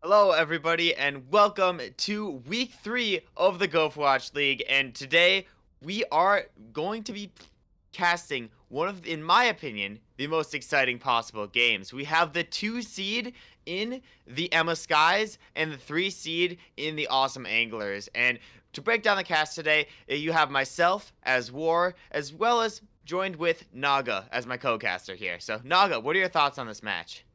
Hello, everybody, and welcome to week 3 of the Gopherwatch League. And today we are going to be casting one of, in my opinion, the most exciting possible games. We have the 2 seed in the Emma Skies and the 3 seed in the Awesome Anglers. And to break down the cast today, you have myself as War, as well as joined with Naga as my co-caster here. So, Naga, what are your thoughts on this match?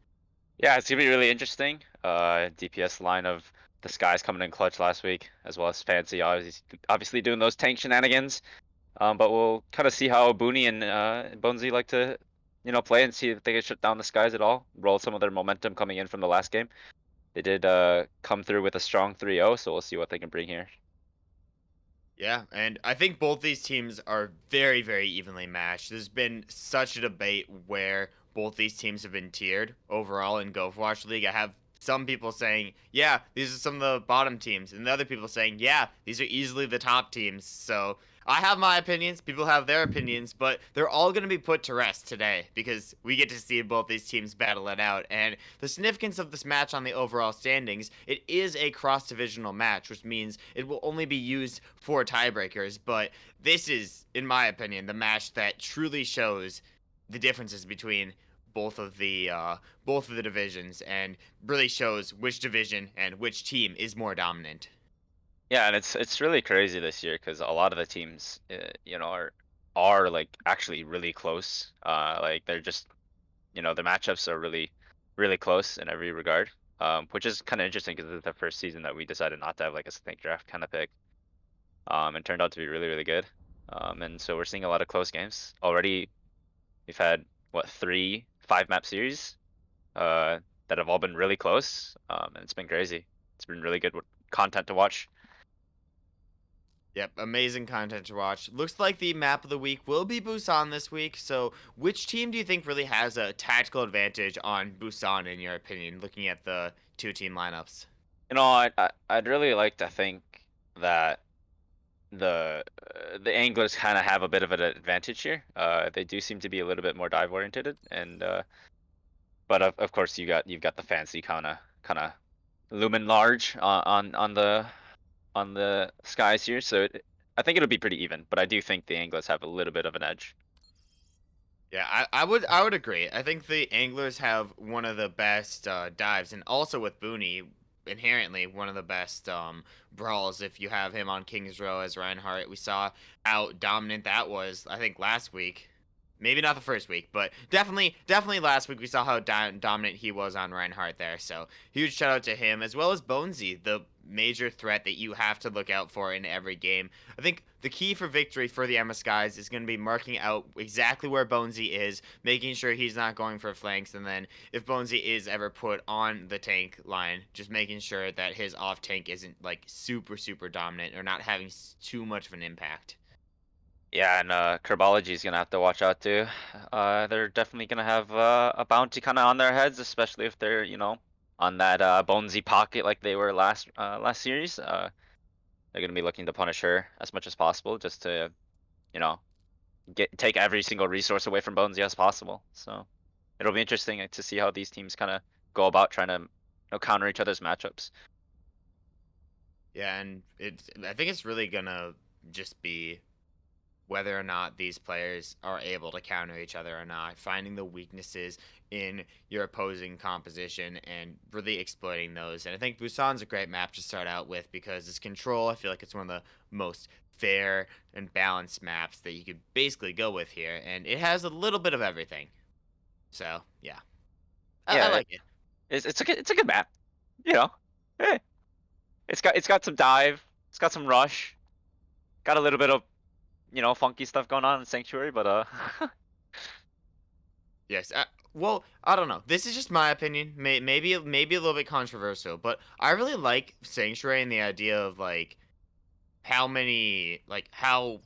Yeah, it's gonna be really interesting. DPS line of the skies coming in clutch last week, as well as Fancy obviously doing those tank shenanigans. But we'll kind of see how Booney and Bonesy like to, play and see if they can shut down the skies at all. Roll some of their momentum coming in from the last game. They did come through with a strong 3-0, so we'll see what they can bring here. Yeah, and I think both these teams are very, very evenly matched. There's been such a debate where both these teams have been tiered overall in Gopherwatch League. I have some people saying, yeah, these are some of the bottom teams, and the other people saying, yeah, these are easily the top teams. So I have my opinions, people have their opinions, but they're all going to be put to rest today because we get to see both these teams battle it out. And the significance of this match on the overall standings, it is a cross-divisional match, which means it will only be used for tiebreakers. But this is, in my opinion, the match that truly shows the differences between both of the divisions and really shows which division and which team is more dominant. Yeah, and it's really crazy this year because a lot of the teams, are like actually really close. Like they're just the matchups are really, really close in every regard, which is kind of interesting because it's the first season that we decided not to have like a snake draft kind of pick, and turned out to be really, really good. And so we're seeing a lot of close games already. We've had what 3 5 map series, that have all been really close, and it's been crazy. It's been really good content to watch. Yep, amazing content to watch. Looks like the map of the week will be Busan this week. So, which team do you think really has a tactical advantage on Busan, in your opinion, looking at the two-team lineups? I'd really like to think that the anglers kind of have a bit of an advantage here. They do seem to be a little bit more dive oriented, and but of course you've got the fancy kind of lumen large on the skies here. So I think it'll be pretty even, but I do think the anglers have a little bit of an edge. Yeah, I would agree. I think the anglers have one of the best dives, and also with Booney, inherently one of the best brawls. If you have him on King's Row as Reinhardt, we saw how dominant that was. I think last week, maybe not the first week, but definitely last week we saw how dominant he was on Reinhardt there. So huge shout out to him as well as Bonesy, the major threat that you have to look out for in every game. I think the key for victory for the Emma Skies is going to be marking out exactly where Bonesy is, making sure he's not going for flanks, and then if Bonesy is ever put on the tank line, just making sure that his off tank isn't like super super dominant or not having too much of an impact. Yeah, and Kerbology is gonna have to watch out too. They're definitely gonna have a bounty kind of on their heads, especially if they're on that Bonesy pocket like they were last series. They're gonna be looking to punish her as much as possible, just to you know take every single resource away from Bonesy as possible. So it'll be interesting to see how these teams kind of go about trying to counter each other's matchups. Yeah, and I think it's really gonna just be whether or not these players are able to counter each other or not, finding the weaknesses in your opposing composition and really exploiting those. And I think Busan's a great map to start out with because it's control. I feel like it's one of the most fair and balanced maps that you could basically go with here, and it has a little bit of everything. So yeah, I Yeah, like it. it's a good map. You know, eh, it's got some dive, it's got some rush, got a little bit of funky stuff going on in Sanctuary, but Yes. Well, I don't know. This is just my opinion. Maybe a little bit controversial, but I really like Sanctuary and the idea of like how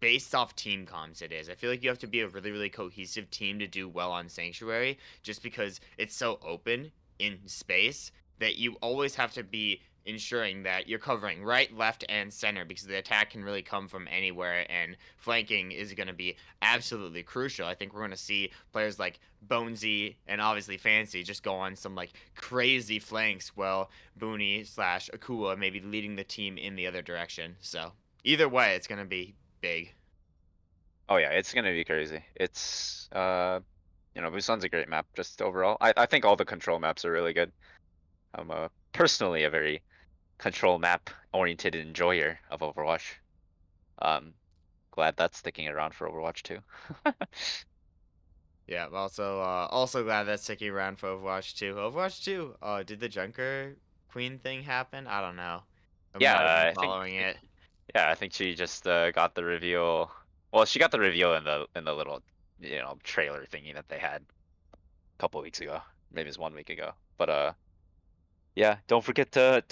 based off team comms it is. I feel like you have to be a really really cohesive team to do well on Sanctuary, just because it's so open in space that you always have to be ensuring that you're covering right, left, and center because the attack can really come from anywhere, and flanking is going to be absolutely crucial. I think we're going to see players like Bonesy and obviously Fancy just go on some like crazy flanks, while Booney slash Akua maybe leading the team in the other direction. So either way, it's going to be big. Oh yeah, it's gonna be crazy. It's Busan's a great map just overall. I think all the control maps are really good. I'm personally a very control map oriented enjoyer of Overwatch. Um, Glad that's sticking around for Overwatch too. Yeah, I'm also glad that's sticking around for Overwatch 2. Overwatch 2, did the Junker Queen thing happen? I don't know. I Yeah, might have been I think following it. yeah, I think she just got the reveal. Well, she got the reveal in the little trailer thingy that they had a couple weeks ago. Maybe it's 1 week ago. But yeah, don't forget to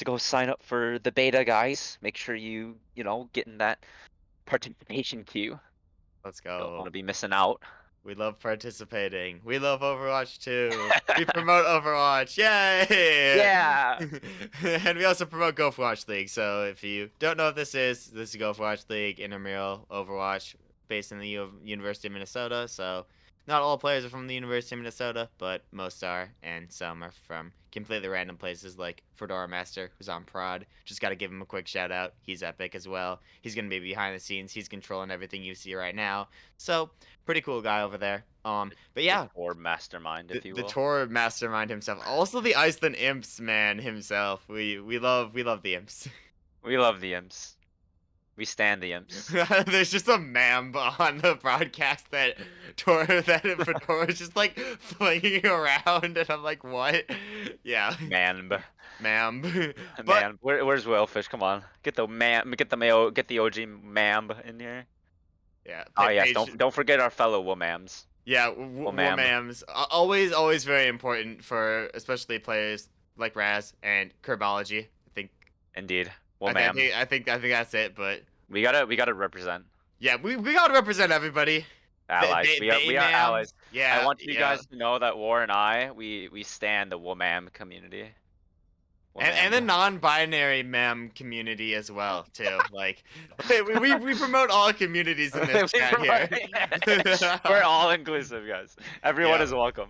go sign up for the beta, guys. Make sure you get in that participation queue. Let's Don't want go. to be missing out. We love participating. We love Overwatch 2. We promote Overwatch. Yay! Yeah, And we also promote Gopherwatch League. So if you don't know what this is Gopherwatch League, intramural Overwatch, based in the University of Minnesota. So not all players are from the University of Minnesota, but most are, and some are from completely random places like FedoraMaster, who's on Prod. Just got to give him a quick shout out. He's epic as well. He's going to be behind the scenes. He's controlling everything you see right now. So pretty cool guy over there. But the yeah, core mastermind, if you the will. tour mastermind himself, also the Iceland Imps man himself. We love the Imps. We love the imps. We stand the imps. There's just a ma'am on the broadcast that Tor that Fedora is just like flinging around, and I'm like, what? Yeah, Man, ma'am. But man, where's Whalefish? Come on, get the OG Mamb in here. yeah, Oh yes, Paige. don't forget our fellow Womams. Yeah, Womam, Womams. Always very important for especially players like Raz and Kerbology. indeed, I think I Womam. think I think I think that's it. But We gotta represent yeah, we gotta represent everybody. allies. We are Ma'am. allies. I Yeah, want you yeah. guys to know that War and I we stand the Womam community. And the Womam. non-binary mem community as well too. Like we promote all communities in this chat here. We're all inclusive, guys. Everyone Yeah. is welcome.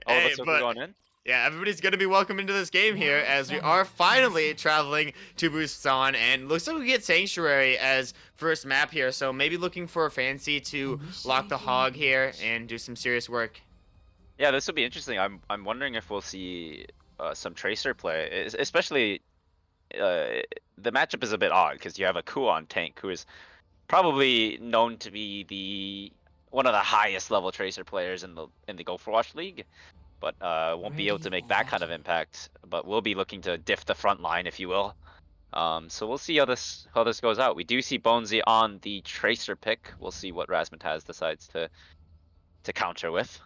All of Hey, us will be but going in. yeah, everybody's gonna be welcome into this game here as we are finally traveling to Busan, and looks like we get Sanctuary as first map here. So maybe looking for a Fancy to lock the hog here and do some serious work. Yeah, this will be interesting. I'm wondering if we'll see some Tracer play, especially the matchup is a bit odd because you have a Kuon tank who is probably known to be the one of the highest level Tracer players in the Gopherwatch League, but won't be able to make that kind of impact. But we'll be looking to diff the front line, if you will. So we'll see how this goes out. We do see Bonesy on the Tracer pick. We'll see what Razmataz decides to counter with.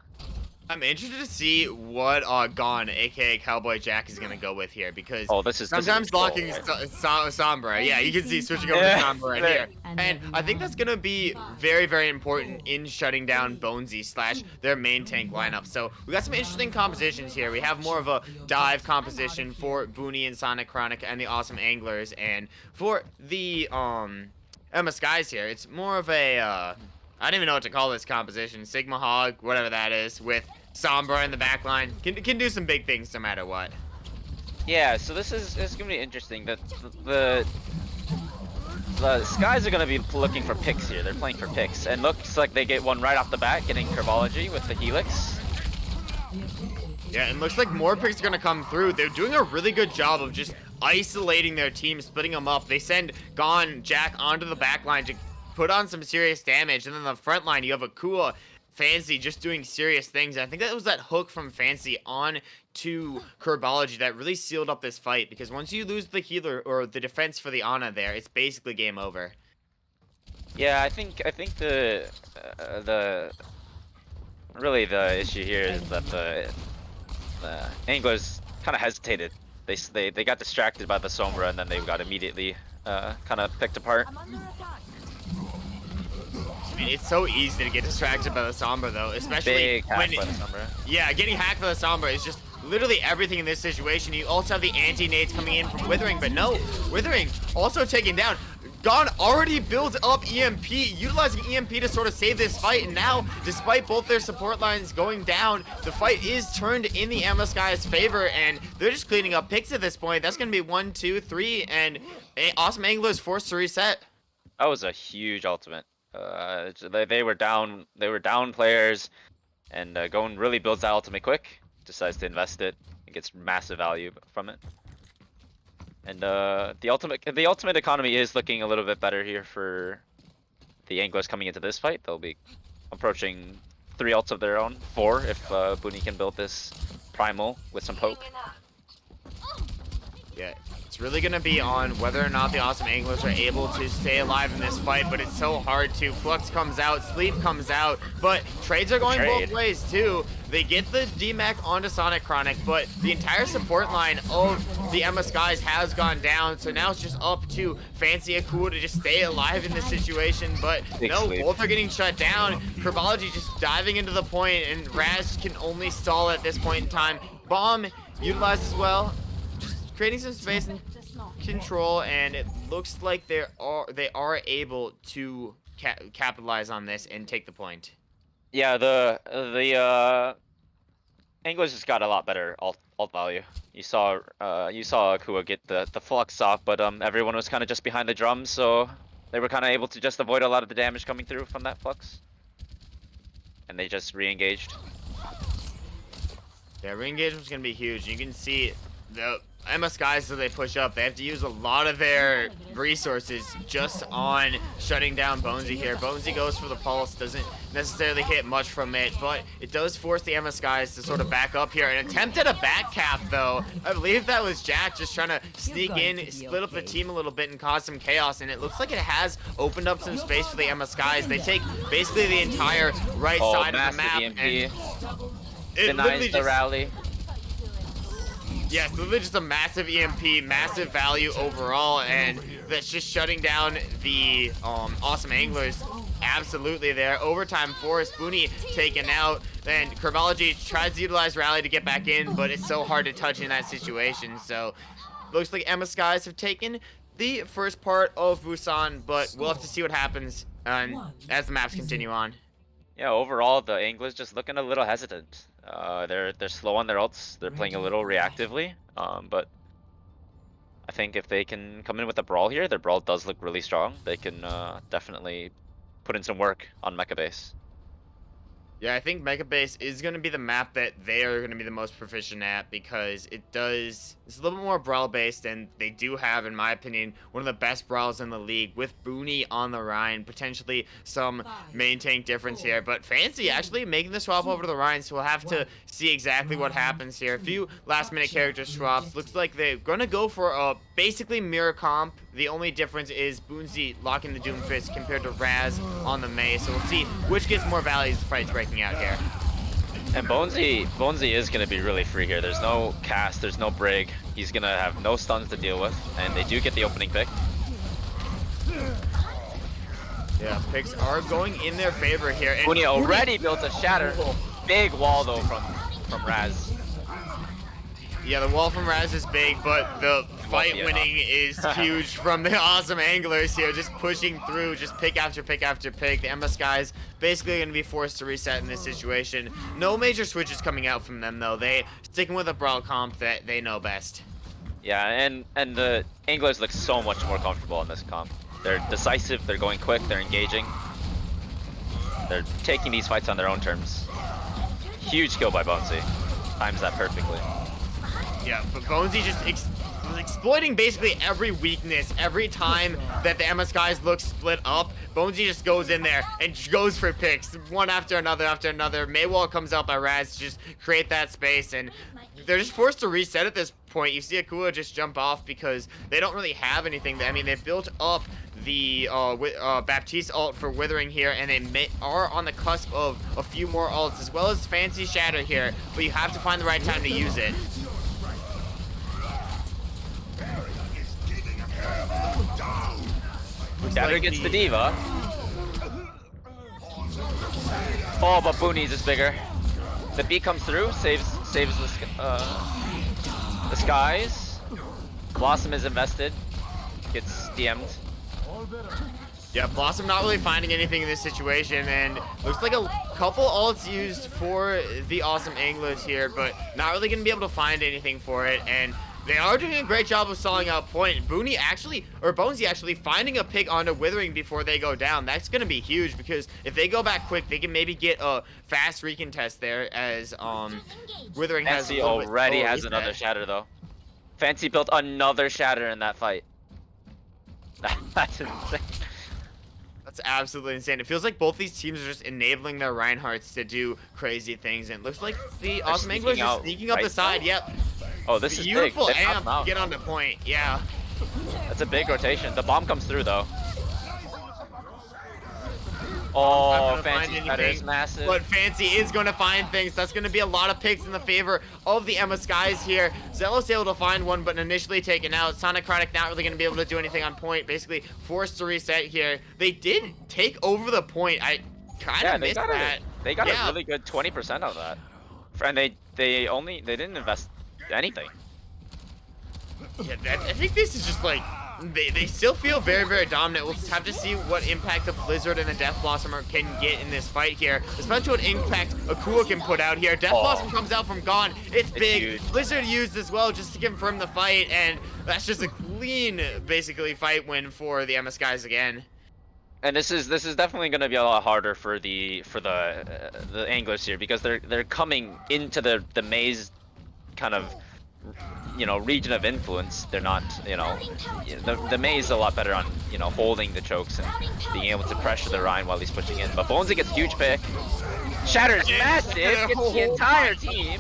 I'm interested to see what Gon, aka Cowboy Jack, is gonna go with here because Oh, this is a sometimes troll, locking right? Sombra. Yeah, you can see switching over to Yeah. Sombra right here, and I think that's gonna be very important in shutting down Bonesy slash their main tank lineup. So we got some interesting compositions here. We have more of a dive composition for Booney and Sonic Chronic and the Awesome Anglers, and for the Emma Skies here, it's more of a I don't even know what to call this composition. Sigma Hog, whatever that is, with Sombra in the back line. Can do some big things no matter what. Yeah, so this is gonna be interesting. The Skies are gonna be looking for picks here. They're playing for picks, and looks like they get one right off the bat, getting Kerbology with the Helix. Yeah, and looks like more picks are gonna come through. They're doing a really good job of just isolating their team, splitting them up. They send Gon Jack onto the back line to put on some serious damage, and then the front line you have a cool Fancy just doing serious things. And I think that was that hook from Fancy on to Kerbology that really sealed up this fight, because once you lose the healer or the defense for the Ana there, it's basically game over. Yeah, I think the really the issue here is that the anglers kind of hesitated. They got distracted by the Sombra, and then they got immediately kind of picked apart. I mean, it's so easy to get distracted by the Sombra though, especially Big hack when by the Sombra. yeah, getting hacked by the Sombra is just literally everything in this situation. You also have the anti-nades coming in from Withering, but no, Withering also taken down. Gon already builds up EMP, utilizing EMP to sort of save this fight, and now, despite both their support lines going down, the fight is turned in the MSGuy's favor, and they're just cleaning up picks at this point. That's going to be 1, 2, 3, and Awesome Angler is forced to reset. That was a huge ultimate. They were down. They were down players, and Gon really builds that ultimate quick. Decides to invest it and gets massive value from it. And the ultimate economy is looking a little bit better here for the Anglers coming into this fight. They'll be approaching 3 ults of their own, 4 if Booney can build this primal with some poke. Yeah, it's really going to be on whether or not the Awesome Anglers are able to stay alive in this fight, but it's so hard to. Flux comes out, Sleep comes out, but trades are going both ways too. They get the DMAC onto Sonic Chronic, but the entire support line of the MSGuys has gone down, so now it's just up to Fancy Akua to just stay alive in this situation, but no, both are getting shut down. Herbology just diving into the point, and Raz can only stall at this point in time. Bomb utilized as well, creating some space and control, and it looks like they are able to capitalize on this and take the point. Yeah, the Anglers just got a lot better alt value. You saw Akua get the flux off, but everyone was kind of just behind the drums, so they were kind of able to just avoid a lot of the damage coming through from that flux, and they just re-engaged. Yeah, re-engagement is gonna be huge. You can see the MSGuys, so they push up, they have to use a lot of their resources just on shutting down Bonesy here. Bonesy goes for the pulse, doesn't necessarily hit much from it, but it does force the MSGuys to sort of back up here. An attempt at a back cap, though. I believe that was Jack just trying to sneak in, split up the team a little bit, and cause some chaos, and it looks like it has opened up some space for the MSGuys. They take basically the entire right side of the map, EMP. and it Denies the rally. Yes, literally just a massive EMP, massive value overall, and that's just shutting down the Awesome Anglers. Absolutely there. Overtime force, Booney taken out, and Herbology tries to utilize Rally to get back in, but it's so hard to touch in that situation. So, looks like MSGuys have taken the first part of Busan, but we'll have to see what happens as the maps continue on. Yeah, overall the Anglers just looking a little hesitant. They're slow on their ults. They're playing a little reactively. But I think if they can come in with a brawl here, their brawl does look really strong. They can definitely put in some work on Mecha Base. Yeah, I think Mega Base is going to be the map that they are going to be the most proficient at, because it's a little bit more brawl based, and they do have, in my opinion, one of the best brawls in the league with Booney on the Rhine, potentially some main tank difference here, but Fancy actually making the swap over to the Rhine, so we'll have to see exactly what happens here. A few last minute character swaps. Looks like they're going to go for a basically mirror comp. The only difference is Boonsy locking the Doomfist compared to Raz on the Mei, so we'll see which gets more value as the fight's breaking out here. And Bonesy is going to be really free here. There's no cast, there's no brig. He's going to have no stuns to deal with, and they do get the opening pick. Yeah, picks are going in their favor here. And Booney already built a shatter. Big wall though from Raz. Yeah, the wall from Raz is big, but the fight winning is huge from the Awesome Anglers here, just pushing through, just pick after pick after pick. The MS basically going to be forced to reset in this situation. No major switches coming out from them, though. They sticking with a brawl comp that they know best. Yeah, and the Anglers look so much more comfortable in this comp. They're decisive, they're going quick, they're engaging. They're taking these fights on their own terms. Huge kill by Bonesy. Times that perfectly. Yeah, but Bonesy just exploiting basically every weakness. Every time that the MSGuys look split up, Bonesy just goes in there and goes for picks, one after another after another. Maywall comes out by Raz to just create that space, and they're just forced to reset at this point. You see Akua just jump off because they don't really have anything. I mean, they built up the Baptiste ult for Withering here, and they are on the cusp of a few more ults, as well as Fancy Shatter here, but you have to find the right time to use it. Shatter gets the Diva. Oh, but Booney's is bigger. The B comes through, saves saves the skies. Blossom is invested. Gets DM'd. Yeah, Blossom not really finding anything in this situation, and looks like a couple ults used for the awesome anglers here, but not really going to be able to find anything for it, and they are doing a great job of stalling out point. Booney actually, or Bonesy actually, finding a pick onto Withering before they go down. That's going to be huge, because if they go back quick, they can maybe get a fast recontest there, as Withering has a Fancy little bit already slower has reset. another shatter though. Fancy built another shatter in that fight. That's insane. That's absolutely insane. It feels like both these teams are just enabling their Reinhardts to do crazy things, and it looks like the They're awesome Anglers sneaking are out sneaking up the right side. now. Yep. Oh, this is big. Beautiful They popped amp him out. to get on the point. Yeah. That's a big rotation. The bomb comes through though. Not Oh, gonna find Fancy shatter is anything, massive. but Fancy is going to find things. That's going to be a lot of picks in the favor of the Emma Skies here. Zealous able to find one, but initially taken out. Sonic Chronic not really going to be able to do anything on point. Basically forced to reset here. They did take over the point. I kind of missed that. They got a Yeah. really good 20% on that. And they didn't invest anything. Yeah, I think this is just like they still feel very, very dominant. We'll just have to see what impact the Blizzard and the Death Blossomer can get in this fight here, especially what impact Akua can put out here. Death Blossom comes out from Gone. It's big. Huge. Blizzard used as well just to confirm the fight, and that's just a clean, basically, fight win for the Emma Skies again. And this is definitely going to be a lot harder for the anglers here, because they're coming into the maze kind of, you know, region of influence. They're not, you know, the maze is a lot better on, you know, holding the chokes and being able to pressure the Rhine while he's pushing in. But Bonesy gets a huge pick. Shatter's massive, gets the entire team.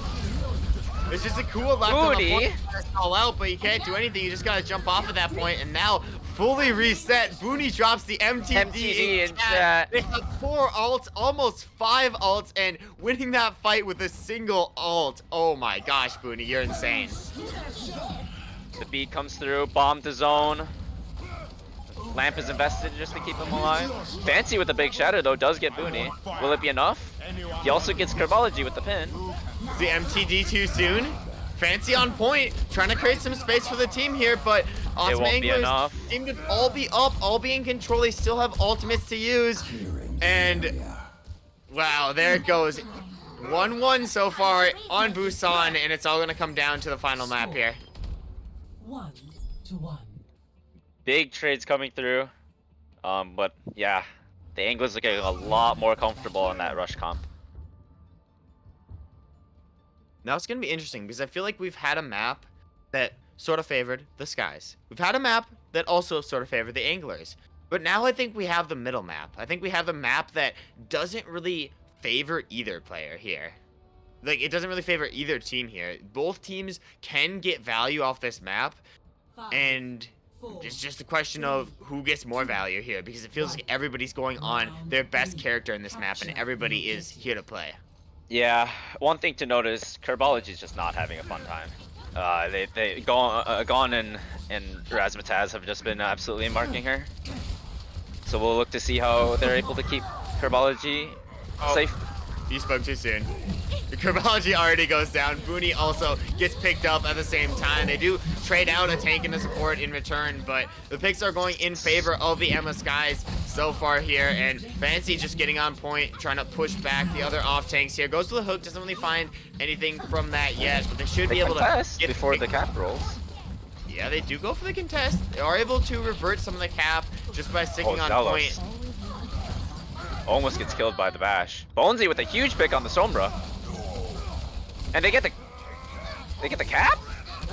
It's just a cool left on the Booty. point. That's all out, but you can't do anything. You just gotta jump off at that point, and now fully reset. Booney drops the MTD in chat. They have 4 ults, almost 5 ults, and winning that fight with a single ult. Oh my gosh, Booney, you're insane. The beat comes through, bomb to zone. Lamp is invested just to keep him alive. Fancy with the big shatter though does get Booney. Will it be enough? He also gets Kerbology with the pin. Is the MTD too soon? Fancy on point, trying to create some space for the team here, but awesome won't be Anglers enough. seem to all be up, all be in control. They still have ultimates to use, and wow, there it goes. 1-1 so far on Busan, and it's all gonna come down to the final map here. 1-1. Big trades coming through. But yeah, the Anglers are getting a lot more comfortable on that rush comp. Now it's going to be interesting because I feel like we've had a map that sort of favored the Skies. We've had a map that also sort of favored the Anglers. But now I think we have the middle map. I think we have the map that doesn't really favor either player here. Like, it doesn't really favor either team here. Both teams can get value off this map, and it's just a question of who gets more value here, because it feels like everybody's going on their best character in this map, and everybody is here to play. Yeah, one thing to notice, Kerbology's just not having a fun time. Gone and Razmataz have just been absolutely marking her. So we'll look to see how they're able to keep Kerbology safe. You spoke too soon. The Kerbology already goes down. Booney also gets picked up at the same time. They do trade out a tank and a support in return, but the picks are going in favor of the Emma Skies so far here, and Fancy just getting on point, trying to push back the other off tanks here. Goes to the hook, doesn't really find anything from that yet, but they should be able to get before the cap rolls. Yeah, they do go for the contest. They are able to revert some of the cap just by sticking on Zealous. point. Almost gets killed by the bash. Bonesy with a huge pick on the Sombra. And they get the cap?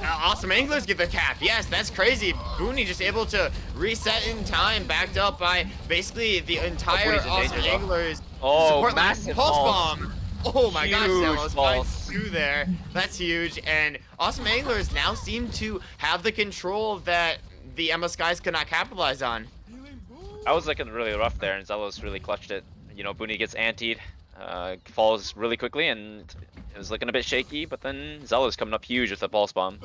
Awesome Anglers get the cap. Yes, that's crazy. Booney just able to reset in time, backed up by basically the entire Booney's in Awesome danger, though. Anglers. Oh, support line. massive Pulse pulse. bomb. Oh my gosh, Huge Zealous pulse. finds 2 there. That's huge. And Awesome Anglers now seem to have the control that the Emma Skies could not capitalize on. I was looking really rough there, and Zelos really clutched it. You know, Booney gets antied, falls really quickly, and it was looking a bit shaky, but then Zelos coming up huge with the pulse bomb.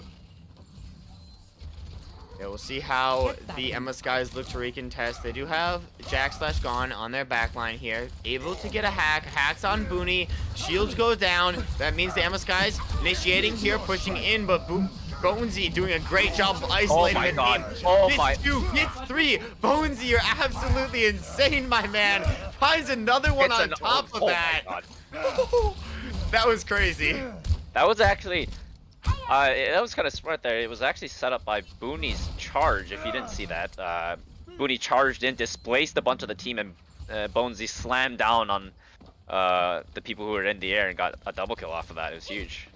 Yeah, we'll see how the Emma Skies look to recontest. They do have Jack/Gone on their backline here. Able to get a hack. Hacks on Booney. Shields goes down. That means the Emma Skies initiating here, pushing in, but Bonesy doing a great job of Oh isolating my the god. team. Oh Hits my. 2, hits 3. Bonesy, you're absolutely insane, my man. Finds another one It's on an. Oh, top of oh my that. god. That was crazy. That was actually. That was kind of smart there. It was actually set up by Booney's charge. If you didn't see that, Booney charged in, displaced a bunch of the team, and Bonesy slammed down on the people who were in the air and got a double kill off of that. It was huge.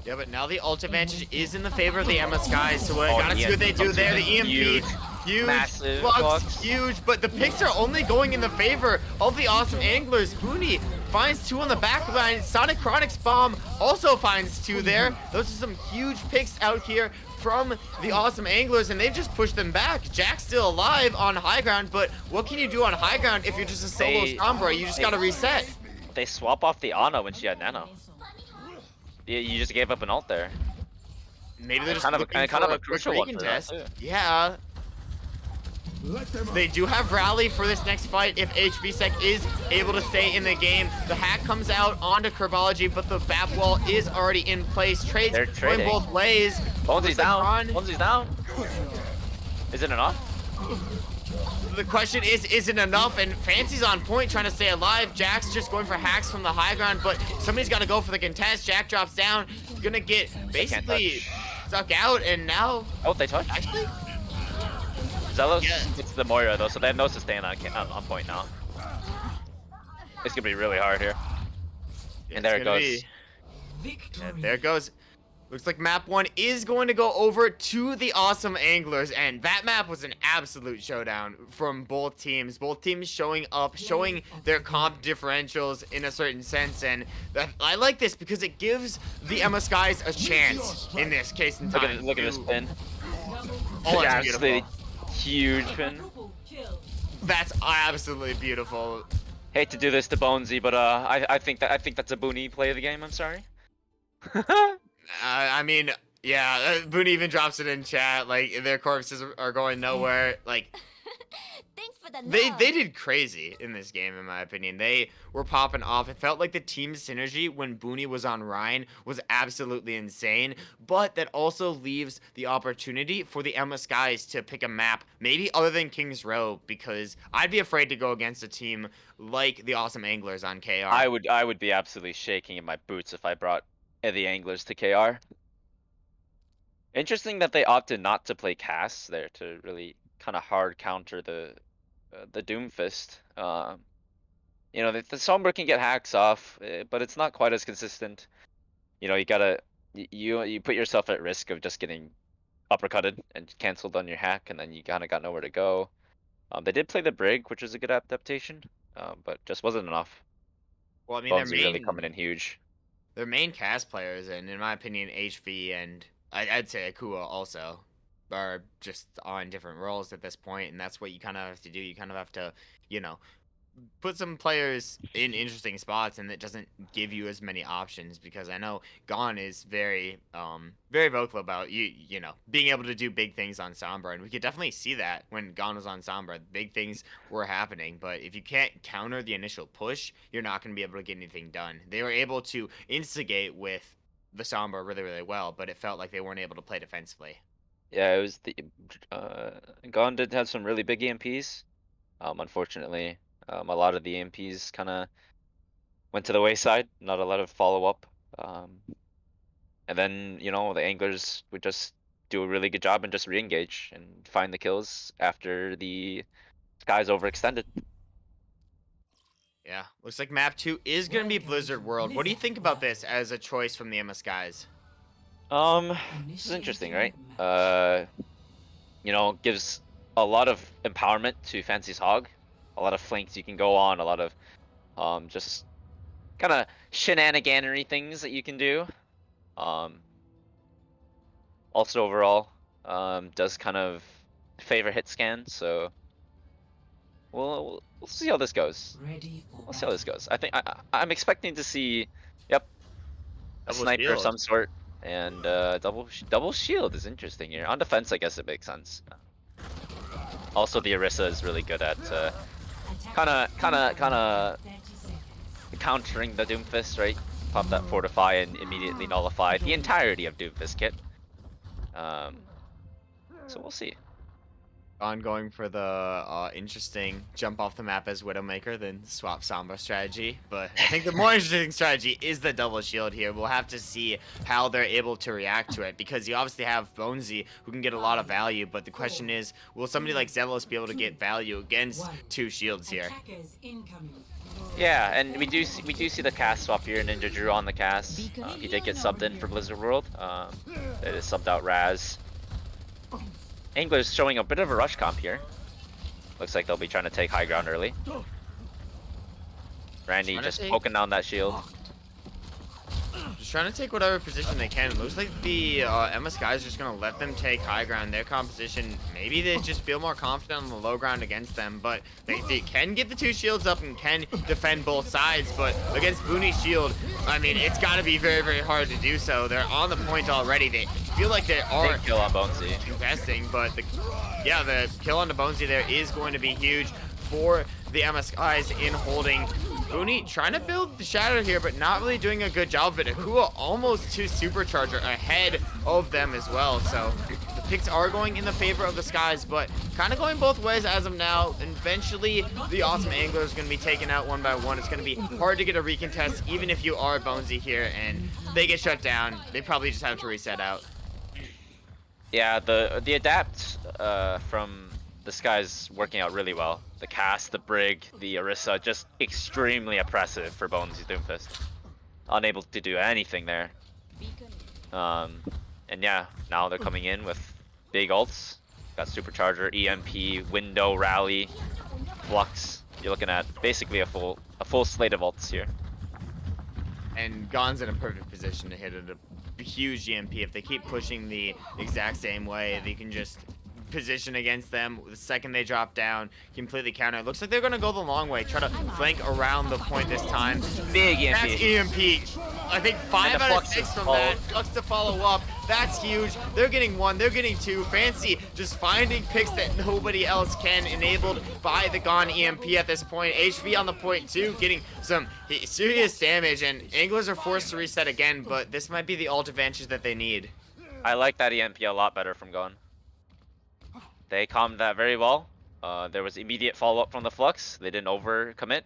Yeah, but now the ult advantage is in the favor of the Emma Skies, so Oh, gotta see what they do there. The EMP, huge, huge, massive Flux, Flux. huge, but the picks are only going in the favor of the awesome anglers. Booney finds 2 on the back line. Sonic Chronic's bomb also finds 2 there. Those are some huge picks out here from the awesome anglers, and they've just pushed them back. Jack's still alive on high ground, but what can you do on high ground if you're just a solo Sombra? You just gotta reset. They swap off the Ana when she had Nano. You just gave up an ult there. Maybe they're just Kind of looking kind of for a a quick crucial one for that recontest. too. Yeah. They do have Rally for this next fight if HVSec is able to stay in the game. The hack comes out onto Kerbology, but the BAP wall is already in place. Trades They're going trading. both ways. Bonesi's down. Ron- Bonesi's down. Is it enough? The question is it enough? And Fancy's on point trying to stay alive. Jack's just going for hacks from the high ground, but somebody's got to go for the contest. Jack drops down. He's going to get basically stuck out, and now... Oh, they touched. Actually, Zelos yeah. gets the Moira though, so they have no sustain on point now. It's gonna be really hard here. And there it goes. Yeah, there it goes. Looks like map 1 is going to go over to the awesome anglers, and that map was an absolute showdown from both teams. Both teams showing up, showing their comp differentials in a certain sense, and I like this because it gives the Emma Skies a chance in this case in time. Look at this pin. Oh, that's Yeah, beautiful. huge pin. That's absolutely beautiful. Hate to do this to Bonesy, but I think that's a Booney play of the game. I'm sorry. I mean, yeah, Boone even drops it in chat. Like their corpses are going nowhere. Like Thanks for the they did crazy in this game, in my opinion. They were popping off. It felt like the team synergy when Booney was on Ryan was absolutely insane. But that also leaves the opportunity for the Emma Skies to pick a map, maybe other than King's Row, because I'd be afraid to go against a team like the Awesome Anglers on KR. I would be absolutely shaking in my boots if I brought the Anglers to KR. Interesting that they opted not to play Cass there to really kind of hard counter the Doomfist. You know, the Sombra can get hacks off, but it's not quite as consistent. You know, you gotta you put yourself at risk of just getting uppercutted and canceled on your hack, and then you kind of got nowhere to go. They did play the Brig, which is a good adaptation, but just wasn't enough. Well, I mean, Bones are really coming in huge. their main cast players, and in my opinion, HV and I'd say Akua also are just on different roles at this point, and that's what you kind of have to do. You kind of have to, you know, put some players in interesting spots, and it doesn't give you as many options, because I know Gon is very vocal about you know, being able to do big things on Sombra, and we could definitely see that when Gon was on Sombra. Big things were happening, but if you can't counter the initial push, you're not going to be able to get anything done. They were able to instigate with the Sombra really well, but it felt like they weren't able to play defensively. Yeah, it was the Gon did have some really big EMPs. Unfortunately, a lot of the EMPs kind of went to the wayside. Not a lot of follow up. And then, you know, the anglers would just do a really good job and just re-engage and find the kills after the skies overextended. Yeah, looks like map 2 is going to be Blizzard World. What do you think about this as a choice from the MS Skies? This is interesting, right? You know, gives a lot of empowerment to Fancy's Hog. A lot of flanks you can go on, a lot of just kind of shenaniganery things that you can do. Also overall, does kind of favor hit scan, so we'll see how this goes. We'll see how this goes. I think I'm expecting to see, yep, a Double sniper of shield. some sort. And double shield is interesting here. On defense, I guess it makes sense. Also, the Orisa is really good at kind of countering the Doomfist, right? Pop that Fortify and immediately nullify the entirety of Doomfist kit. So we'll see. Going for the interesting jump off the map as Widowmaker, then swap Sombra strategy. But I think the more interesting strategy is the double shield here. We'll have to see how they're able to react to it, because you obviously have Bonesy who can get a lot of value, but the question is, will somebody like Zelos be able to get value against two shields here? Yeah, and we do see the cast swap here. Ninja Drew on the cast. He did get subbed in for Blizzard World. They just subbed out Raz. Angler's showing a bit of a rush comp here. Looks like they'll be trying to take high ground early. Randy just poking down that shield. Just trying to take whatever position they can. It looks like the MS guys are just going to let them take high ground. Their composition, maybe they just feel more confident on the low ground against them, but they can get the two shields up and can defend both sides. But against Booney's shield, I mean, it's got to be very, very hard to do so. They're on the point already. They feel like they are big kill on Bonesy investing, but the kill on the Bonesy there is going to be huge for the MS guys in holding. Booney trying to build the shadow here, but not really doing a good job of it. Akua almost to Supercharger ahead of them as well. So the picks are going in the favor of the Skies, but kind of going both ways as of now. And eventually, the awesome angler is going to be taken out one by one. It's going to be hard to get a recontest, even if you are Bonesy here, and they get shut down. They probably just have to reset out. Yeah, the adapt from the Skies working out really well. The cast, the Brig, the Orisa, just extremely oppressive for Bonesy Doomfist. Unable to do anything there. And yeah, now they're coming in with big ults. Got Supercharger, EMP, Window, Rally, Flux. You're looking at basically a full slate of ults here. And Gon's in a perfect position to hit a huge EMP. If they keep pushing the exact same way, they can just position against them. The second they drop down, completely counter. It looks like they're going to go the long way, try to flank around the point this time. Big EMP. That's EMP. I think 5 out of 6 from that. Flux to follow up. That's huge. They're getting 1. They're getting 2. Fancy just finding picks that nobody else can, enabled by the Gon EMP at this point. HV on the point too, getting some serious damage, and Anglers are forced to reset again, but this might be the ult advantage that they need. I like that EMP a lot better from Gon. They calmed that very well. There was immediate follow-up from the Flux. They didn't overcommit.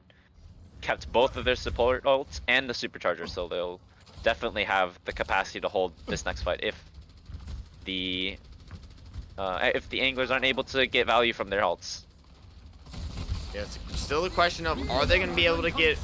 Kept both of their support ults and the Supercharger, so they'll definitely have the capacity to hold this next fight if the Anglers aren't able to get value from their ults. Yeah, it's still a question of, are they going to be able to get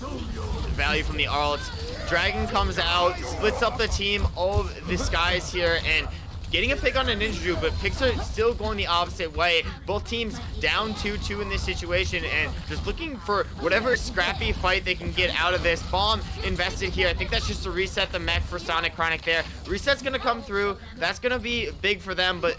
value from the ults? Dragon comes out, splits up the team of the Skies here, and getting a pick on a Ninja Drew, but picks are still going the opposite way. Both teams down 2-2 in this situation, and just looking for whatever scrappy fight they can get out of this. Bomb invested here. I think that's just to reset the mech for Sonic Chronic there. Reset's going to come through. That's going to be big for them, but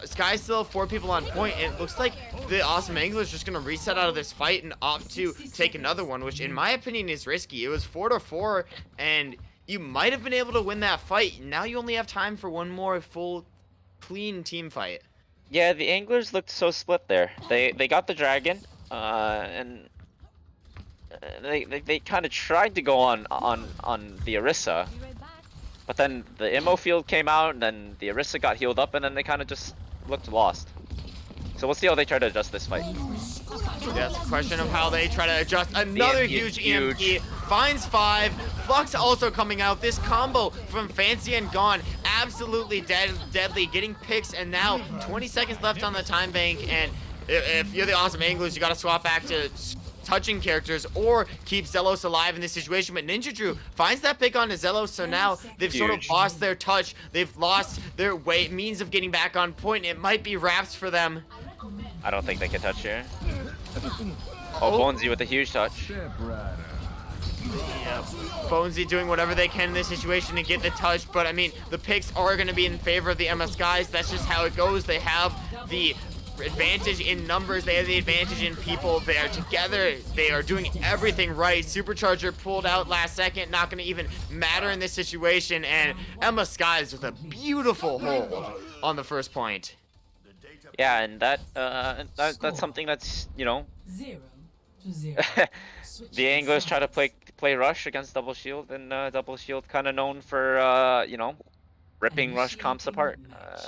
Sky still 4 people on point, and it looks like the awesome angler is just going to reset out of this fight and opt to take another one, which in my opinion is risky. It was 4-4, and you might have been able to win that fight. Now you only have time for one more full, clean team fight. Yeah, the Anglers looked so split there. They got the Dragon, and they kind of tried to go on the Orisa, but then the Immo field came out, and then the Orisa got healed up, and then they kind of just looked lost. So we'll see how they try to adjust this fight. Yeah, it's a question of how they try to adjust. Another huge EMP. Finds 5. Flux also coming out. This combo from Fancy and Gon, absolutely deadly. Getting picks, and now 20 seconds left on the time bank. And if you're the awesome anglers, you got to swap back to touching characters or keep Zelos alive in this situation. But Ninja Drew finds that pick onto Zelos, so now they've sort of lost their touch. They've lost their means of getting back on point. It might be wraps for them. I don't think they can touch here. Oh, Bonesy with a huge touch. Yeah, Bonesy doing whatever they can in this situation to get the touch, but I mean, the picks are going to be in favor of the MS guys. That's just how it goes. They have the advantage in numbers. They have the advantage in people. They are together. They are doing everything right. Supercharger pulled out last second. Not going to even matter in this situation. And Emma Skies with a beautiful hold on the first point. Yeah, and that's something that's, you know, 0-0. the Switching anglers try to sides. play rush against double shield, and double shield kind of known for you know, ripping rush comps Initiating apart. match.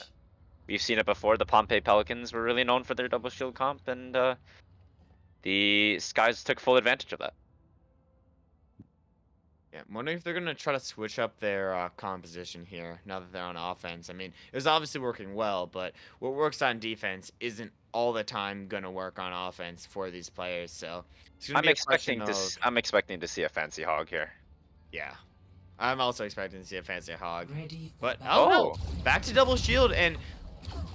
We've seen it before. The Pompey Pelicans were really known for their double shield comp, and the Skies took full advantage of that. Yeah, I'm wondering if they're going to try to switch up their composition here now that they're on offense. I mean, it was obviously working well, but what works on defense isn't all the time going to work on offense for these players. So it's going to be a question of, I'm expecting to see a fancy hog here. yeah, I'm also expecting to see a fancy hog. Ready for But, oh battle. no, Oh, back to double shield and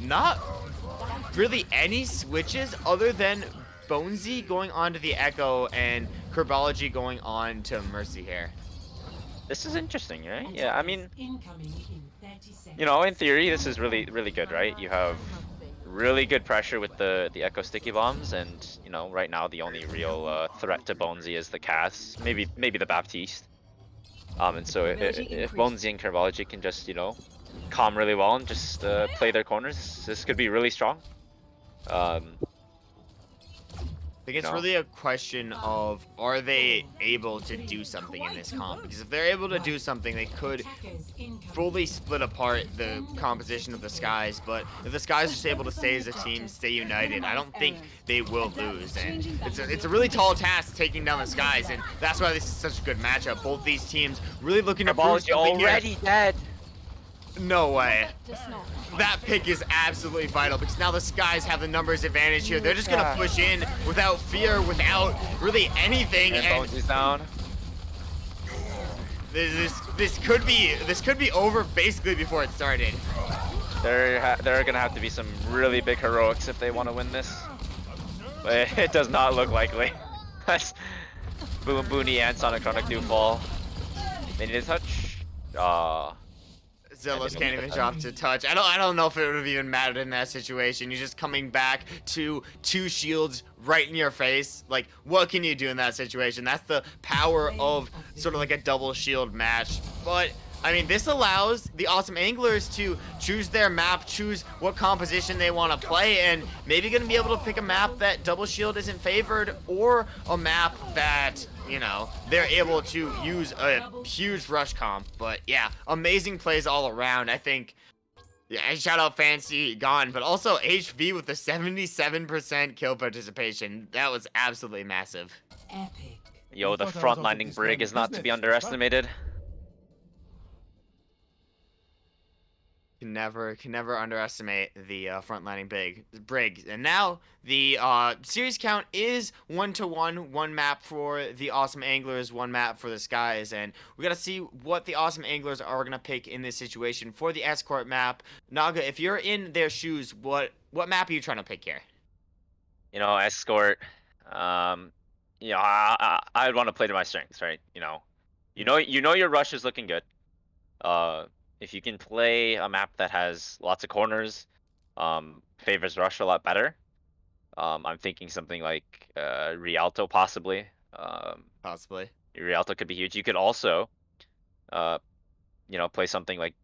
not really any switches other than Bonesy going on to the Echo and Kerbology going on to Mercy here. this is interesting, right? Yeah, I mean, Incoming in 30 you know, in seconds. theory, this is really good, right? You have really good pressure with the Echo sticky bombs, and you know, right now the only real threat to Bonesy is the Cass, maybe the Baptiste. And so Probability if increased. Bonesy and Kerbology can just, you know, calm really well and just play their corners, this could be really strong. Um, I think you it's know, really a question of, are they able to do something in this comp? Because if they're able to do something, they could Attackers incoming. fully split apart the composition of the Skies. But if the Skies are just able to stay as a team, stay united, I don't think they will lose. And it's a really tall task taking down the Skies, and that's why this is such a good matchup. Both these teams really looking to prove Kerbology something here. already dead. No way. That pick is absolutely vital because now the Skies have the numbers advantage here. They're just gonna push in without fear, without really anything, And and Bonesy's down. this could be over basically before it started. There are gonna have to be some really big heroics if they want to win this. But it does not look likely. That's Booney and Sonic Chronic do fall. They need a touch. Zillos didn't can't get even that. drop to touch. I don't know if it would have even mattered in that situation. You're just coming back to two shields right in your face. Like, what can you do in that situation? That's the power of sort of like a double shield match. But I mean, this allows the awesome anglers to choose their map, choose what composition they want to play, and maybe going to be able to pick a map that double shield isn't favored, or a map that, you know, they're able to use a huge rush comp. But yeah, amazing plays all around. I think, yeah, and shout out Fancy Gone, but also HV with the 77% kill participation. That was absolutely massive. Epic. Yo, I the thought I was out of frontlining this Brig line of is not to be business, but- underestimated. Can never underestimate the frontlining Brig. And now the series count is 1-1, one map for the awesome anglers, one map for the Skies, and we gotta see what the awesome anglers are gonna pick in this situation for the escort map. Naga, if you're in their shoes, what map are you trying to pick here? You know, escort. Um, you know, I'd want to play to my strengths, right? You know your rush is looking good. Uh, if you can play a map that has lots of corners, favors rush a lot better. I'm thinking something like Rialto possibly. Possibly. Rialto could be huge. You could also, uh, you know, play something like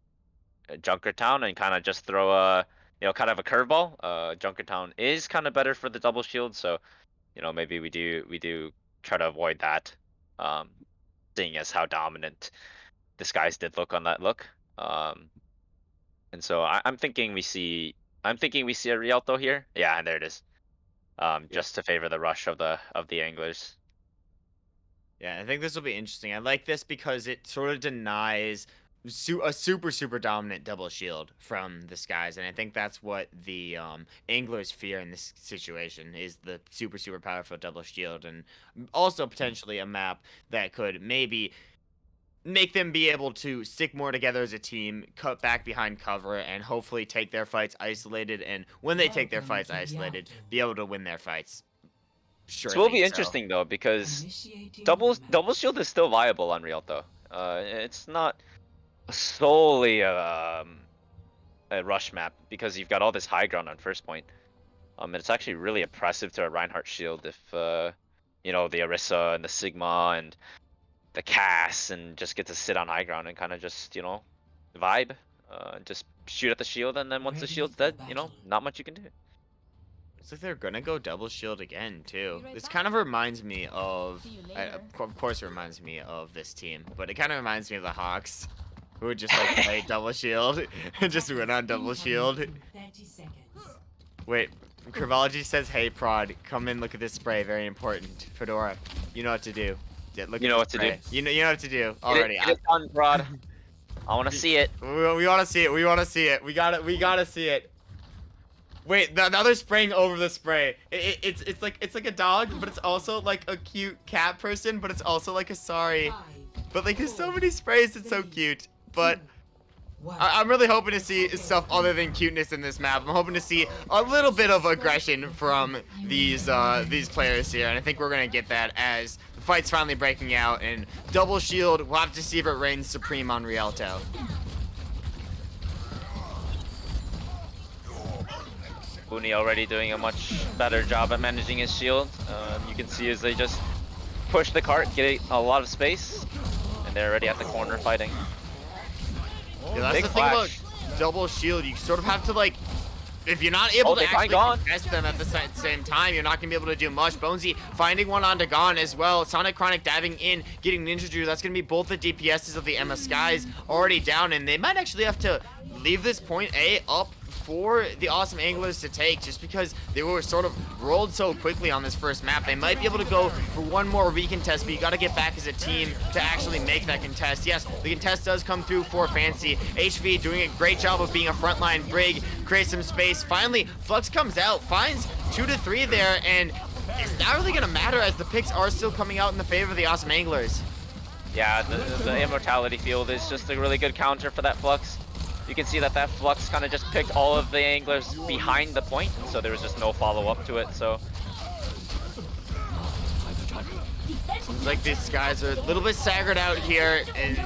Junkertown and kind of just throw a, you know, kind of a curveball. Junkertown is kind of better for the double shield, so you know maybe we do try to avoid that. Um, seeing as how dominant the Skies did look on that look. Um, and so I'm thinking we see a Rialto here. Yeah, and there it is. Yep. Just to favor the rush of the anglers. Yeah, I think this will be interesting. I like this because it sort of denies a super dominant double shield from the Skies, and I think that's what the anglers fear in this situation is the super powerful double shield, and also potentially a map that could maybe make them be able to stick more together as a team, cut back behind cover, and hopefully take their fights isolated. And when they take their Welcome fights to isolated, Rialto. be able to win their fights. This will Surely. be So interesting though because Initiating double match. shield is still viable on Rialto. It's not solely a rush map because you've got all this high ground on first point. It's actually really oppressive to a Reinhardt shield if you know, the Orisa and the Sigma and the Cass and just get to sit on high ground and kind of just, you know, vibe. Just shoot at the shield, and then once the Ready shield's for dead, you know, battle. not much you can do. Looks like they're gonna go double shield again too. Be right This back. kind of reminds me of, See you later. of course, it reminds me of this team, but it kind of reminds me of the Hawks, who would just like play double shield and just win on double Incoming shield. in 30 seconds. Wait, Cravology says, "Hey Prod, come in, look at this spray. Very important. Fedora, you know what to do. Yeah, look You at know the what to do. spray. You know what to do already. Get it done, Rod. I want to see it. We want to see it. We want to see it. We got it. We gotta see it. Wait, now they're spraying over the spray. It's like a dog, but it's also like a cute cat person, but it's also like a sorry. 5, But like there's so many sprays, it's so cute. But 1. I'm really hoping to see stuff other than cuteness in this map. I'm hoping to see a little bit of aggression from these players here, and I think we're gonna get that as the fight's finally breaking out. And double shield, we'll have to see if it reigns supreme on Rialto. Booney already doing a much better job at managing his shield. You can see as they just push the cart, get a lot of space, and they're already at the corner fighting. Yeah, that's Big the thing about flash. double shield. You sort of have to like, if you're not able Oh, to they find actually Gone. contest them at the same time, you're not gonna be able to do much. Bonesy finding one onto Gone as well. Sonic Chronic diving in, getting Ninja Drew. That's gonna be both the DPSs of the MS Skies already down, and they might actually have to leave this point A up for the Awesome Anglers to take, just because they were sort of rolled so quickly on this first map. They might be able to go for one more recontest, but you got to get back as a team to actually make that contest. Yes, the contest does come through for Fancy. HV doing a great job of being a frontline brig, create some space. Finally, Flux comes out, finds 2 to 3 there, and it's not really going to matter as the picks are still coming out in the favor of the Awesome Anglers. Yeah, the Immortality field is just a really good counter for that Flux. You can see that Flux kind of just picked all of the anglers behind the point, so there was just no follow-up to it, so... Seems like these guys are a little bit staggered out here, and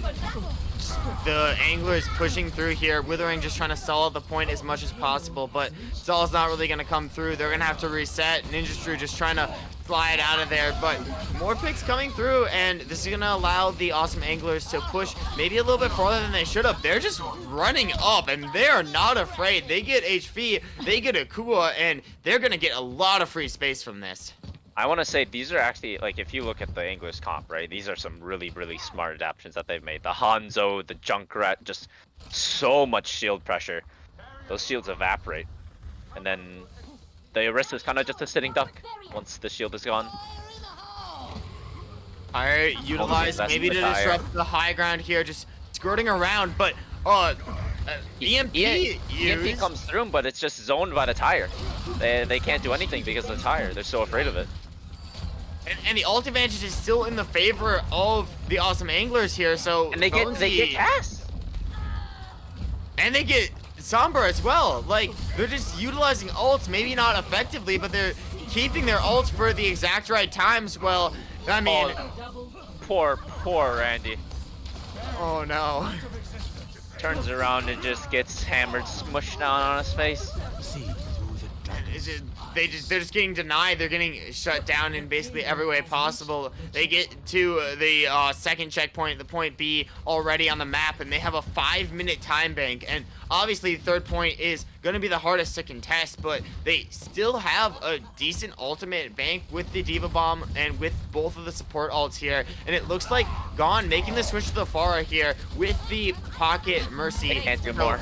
the anglers pushing through here. Withering just trying to stall at the point as much as possible, but stall's not really going to come through. They're going to have to reset. Ninja Drew just trying to fly it out of there, but more picks coming through, and this is going to allow the Awesome Anglers to push maybe a little bit farther than they should have. They're just running up, and they are not afraid. They get HP, they get Akua, and they're going to get a lot of free space from this. I want to say these are actually, like, if you look at the Anglers comp, right, these are some really, really smart adaptations that they've made. The Hanzo, the Junkrat, just so much shield pressure. Those shields evaporate. And then the Orisa's kind of just a sitting duck once the shield is gone. Alright, utilize That's maybe the to tire. disrupt the high ground here, just skirting around, but EMP EMP used. comes through, but it's just zoned by the tire. They can't do anything because of the tire. They're so afraid of it. And the ult advantage is still in the favor of the Awesome Anglers here, so And they get Bonesy- Cass. and they get Sombra as well. Like, they're just utilizing ults, maybe not effectively, but they're keeping their ults for the exact right times. Well, I mean, Poor Randy. oh no. Turns around and just gets hammered, smushed down on his face. They're just getting denied. They're getting shut down in basically every way possible. They get to the second checkpoint, the point B, already on the map, and they have a 5-minute time bank. And obviously, the third point is going to be the hardest to contest, but they still have a decent ultimate bank with the Diva Bomb and with both of the support ults here. And it looks like Gone making the switch to the Pharah here with the Pocket Mercy. They can't do more.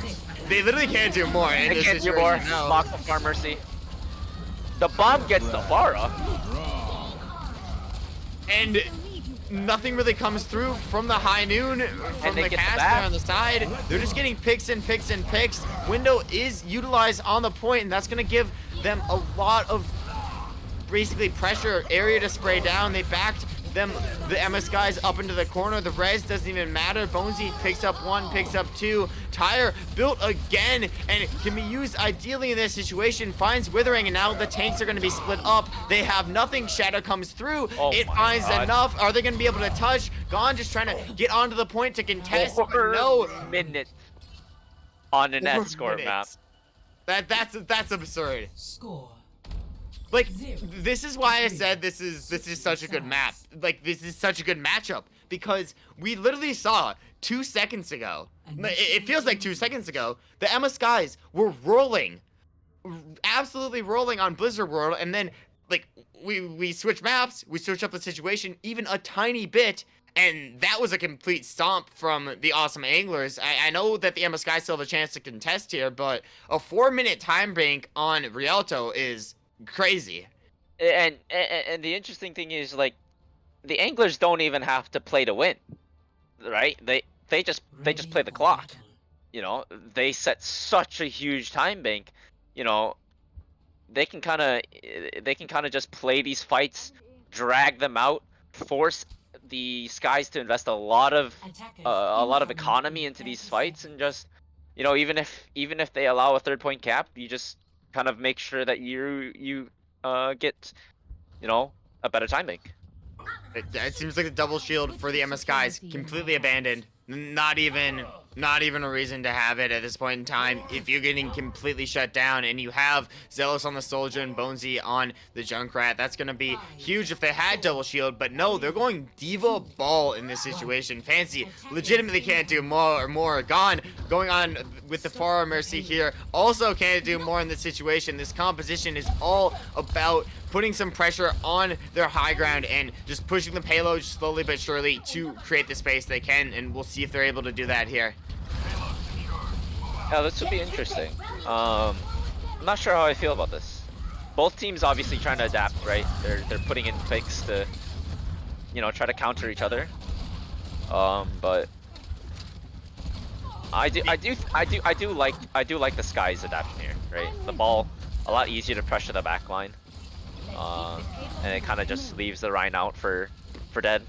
They literally can't do more in They this can't do situation. more. No. Mock the Far Mercy. The bomb gets the Pharah. And nothing really comes through from the high noon, from they the get the cast back. there on the side. They're just getting picks and picks and picks. Window is utilized on the point, and that's going to give them a lot of basically pressure area to spray down. They backed them, the MS guys, up into the corner. The res doesn't even matter. Bonesy picks up 1, picks up 2. Tire built again and can be used ideally in this situation. Finds Withering, and now the tanks are going to be split up. They have nothing. Shadow comes through. Oh It my finds God. enough. Are they going to be able to touch? Gone just trying to get onto the point to contest. But 4 no. minutes on an 4 escort map. minutes. That's absurd. Score Like, this is why I said this is such a good map. Like, this is such a good matchup because we literally saw 2 seconds ago. It feels like 2 seconds ago. The Emma Skies were rolling, absolutely rolling on Blizzard World, and then like we switch maps, we switch up the situation even a tiny bit, and that was a complete stomp from the awesome anglers. I know that the Emma Sky still have a chance to contest here, but a 4-minute time bank on Rialto is crazy. And the interesting thing is, like, the anglers don't even have to play to win, right? They just play the clock. You know, they set such a huge time bank. You know, they can kind of just play these fights, drag them out, force the Skies to invest a lot of economy into these fights, and just, even if they allow a 3rd point cap, you just kind of make sure that you get, a better time bank. It seems like the double shield for the MS Skies completely abandoned. Not even a reason to have it at this point in time. If you're getting completely shut down and you have Zealous on the Soldier and Bonesy on the Junkrat, that's going to be huge if they had double shield. But no, they're going Diva Ball in this situation. Fancy legitimately can't do more. Going on with the Far Mercy here. Also can't do more in this situation. This composition is all about putting some pressure on their high ground and just pushing the payload slowly but surely to create the space they can, and we'll see if they're able to do that here. Yeah, this would be interesting. I'm not sure how I feel about this. Both teams obviously trying to adapt, right? They're putting in picks to, try to counter each other. But I do like the Skies adapting here, right? The ball a lot easier to pressure the back line. And it kind of just leaves the Rhine out for dead.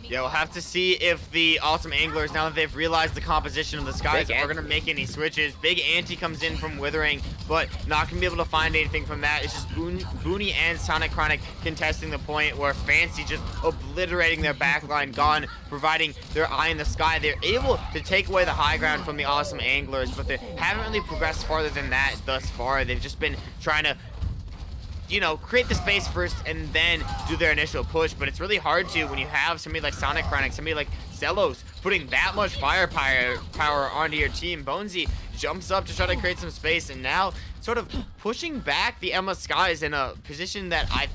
Yeah, we'll have to see if the awesome anglers, now that they've realized the composition of the Skies, are going to make any switches. Big Anti comes in from Withering, but not going to be able to find anything from that. It's just Booney and Sonic Chronic contesting the point, where Fancy just obliterating their backline, gone, providing their eye in the sky. They're able to take away the high ground from the awesome anglers, but they haven't really progressed farther than that thus far. They've just been trying to create the space first and then do their initial push, but it's really hard to when you have somebody like Sonic Chronic, somebody like Zelos putting that much firepower onto your team. Bonesy jumps up to try to create some space, and now sort of pushing back the Emma Skies in a position that I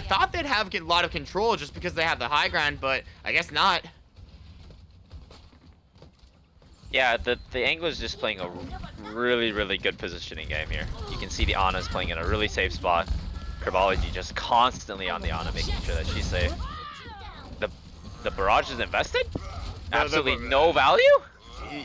thought they'd have a lot of control just because they have the high ground, but I guess not. Yeah, the Angler's just playing a really, really good positioning game here. You can see the Ana's playing in a really safe spot. Herbology just constantly on the Ana, making sure that she's safe. The barrage is invested? Absolutely no value?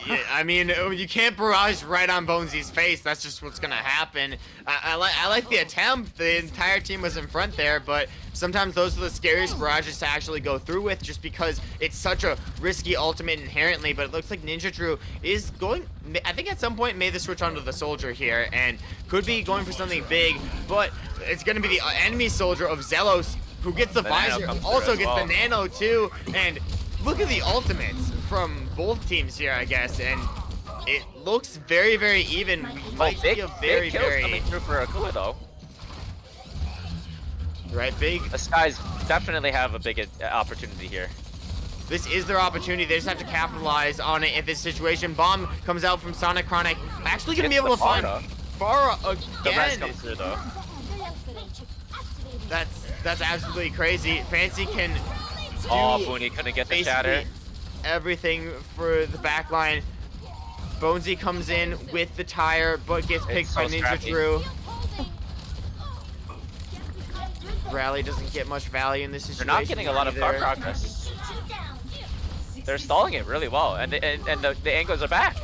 Yeah, I mean, you can't barrage right on Bonesy's face. That's just what's gonna happen. I like the attempt. The entire team was in front there, but sometimes those are the scariest barrages to actually go through with, just because it's such a risky ultimate inherently. But it looks like Ninja Drew is going, I think at some point made the switch onto the Soldier here, and could be going for something big, but it's gonna be the enemy Soldier of Zelos, who gets the visor, also gets the Nano too, and look at the ultimates from both teams here, I guess, and it looks very, very even. We might see a very, very coming through for Akua though. Right, big. The Skies definitely have a big opportunity here. This is their opportunity. They just have to capitalize on it in this situation. Bomb comes out from Sonic Chronic. Actually gonna be able to find Farah again. The rest comes through though. That's absolutely crazy. Fancy can do Booney couldn't get the shatter. Everything for the backline. Bonesy comes in with the tire, but gets picked by Ninja Drew. Rally doesn't get much value in this situation. They're not getting a lot of car progress. They're stalling it really well, and the Anglers are back.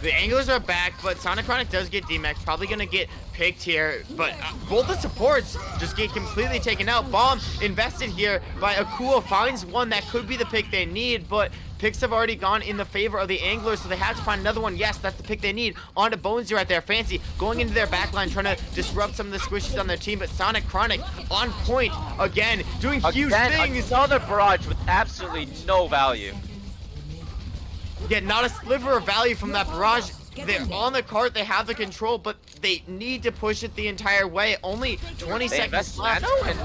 The Anglers are back, but Sonic Chronic does get DMAX, probably gonna get picked here, but both the supports just get completely taken out. Bomb invested here by Akua, finds one that could be the pick they need, but picks have already gone in the favor of the Anglers, so they have to find another one. Yes, that's the pick they need. On to Bonesy right there. Fancy going into their backline, trying to disrupt some of the squishies on their team, but Sonic Chronic on point again, doing huge things. Another barrage with absolutely no value. Yeah, not a sliver of value from that barrage. they're on the cart, they have the control, but they need to push it the entire way. Only 20 They seconds invest left. nano and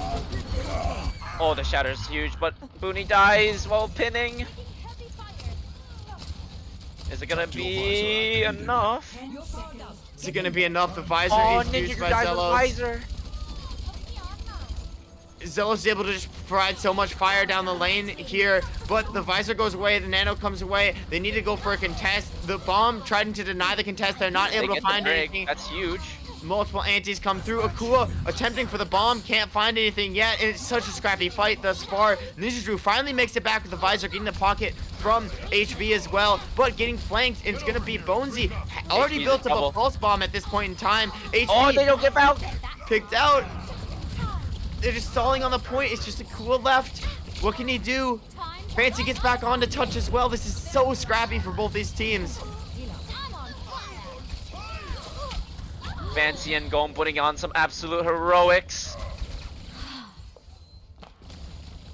oh, the shatter's huge, but Booney dies while pinning. Is it gonna be enough? 10 seconds. Is it gonna be enough? The visor Oh, is Ninja used Drew by dies with Zelos. visor. Zelos is able to just provide so much fire down the lane here, but the visor goes away, the nano comes away. They need to go for a contest. The bomb tried to deny the contest. They're not They able to get the find break. anything. That's huge. Multiple antis come through. Akua attempting for the bomb, can't find anything yet. And it's such a scrappy fight thus far. Ninja Drew finally makes it back with the visor, getting the pocket from HV as well, but getting flanked. And it's gonna be Bonesy. Already HV's built in up trouble. a pulse bomb at this point in time. HV Oh, they don't get out. picked out. They're just stalling on the point. It's just Akua left. What can he do? Fancy gets back on to touch as well. This is so scrappy for both these teams. Fancy and Gome putting on some absolute heroics.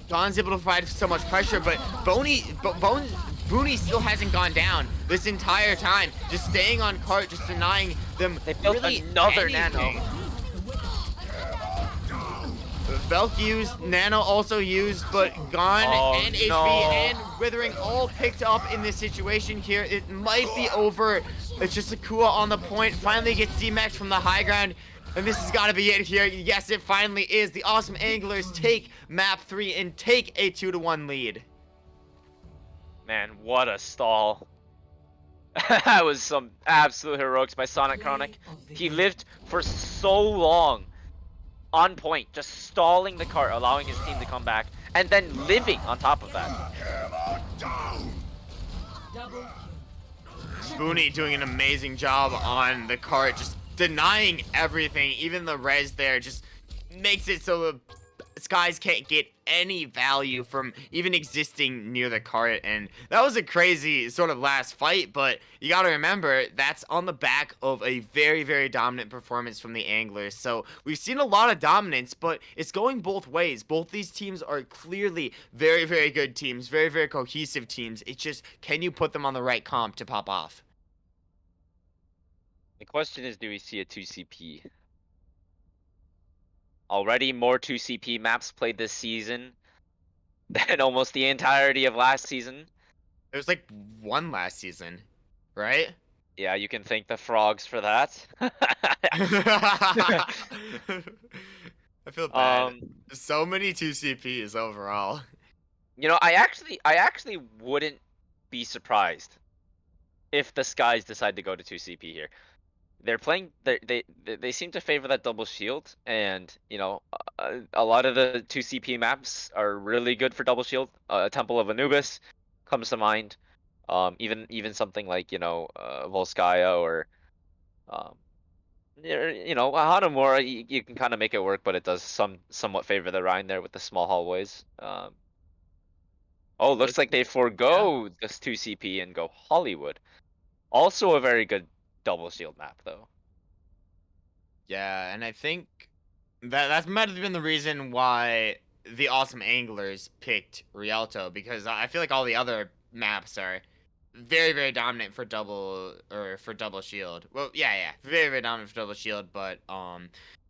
Don's able to provide so much pressure, but Booney still hasn't gone down this entire time. Just staying on cart, just denying them They built really another anything. nano. Velk used, Nano also used, but Gon Oh, and HV no. and Withering all picked up in this situation here. It might be over. It's just Akua on the point. Finally gets D-Max from the high ground. And this has got to be it here. Yes, it finally is. The Awesome Anglers take map 3 and take a 2-1 lead. Man, what a stall. That was some absolute heroics by Sonic Chronic. He lived for so long on point, just stalling the cart, allowing his team to come back, and then living on top of that. Double kill. Booney doing an amazing job on the cart, just denying everything. Even the res there just makes it so the Skies can't get any value from even existing near the cart. And that was a crazy sort of last fight, but you got to remember that's on the back of a very, very dominant performance from the Anglers. So we've seen a lot of dominance, but it's going both ways. Both these teams are clearly very, very good teams, very, very cohesive teams. It's just, can you put them on the right comp to pop off? The question is, do we see a 2CP? Already more 2CP maps played this season than almost the entirety of last season. It was like one last season, right? Yeah, you can thank the frogs for that. I feel bad. Um, So many 2CPs overall. You know, I actually wouldn't be surprised if the Skies decide to go to 2CP here. They're playing. They seem to favor that double shield, and you know, a lot of the 2CP maps are really good for double shield. Temple of Anubis comes to mind. Even something like Volskaya or um, you know, Hanamura. You can kind of make it work, but it does somewhat favor the Rhine there with the small hallways. Oh, looks like they Yeah. forego this 2CP and go Hollywood. Also a very good double shield map though. Yeah, and I think that might have been the reason why the Awesome Anglers picked Rialto, because I feel like all the other maps are very, very dominant for double shield. Well, yeah, very, very dominant for double shield, but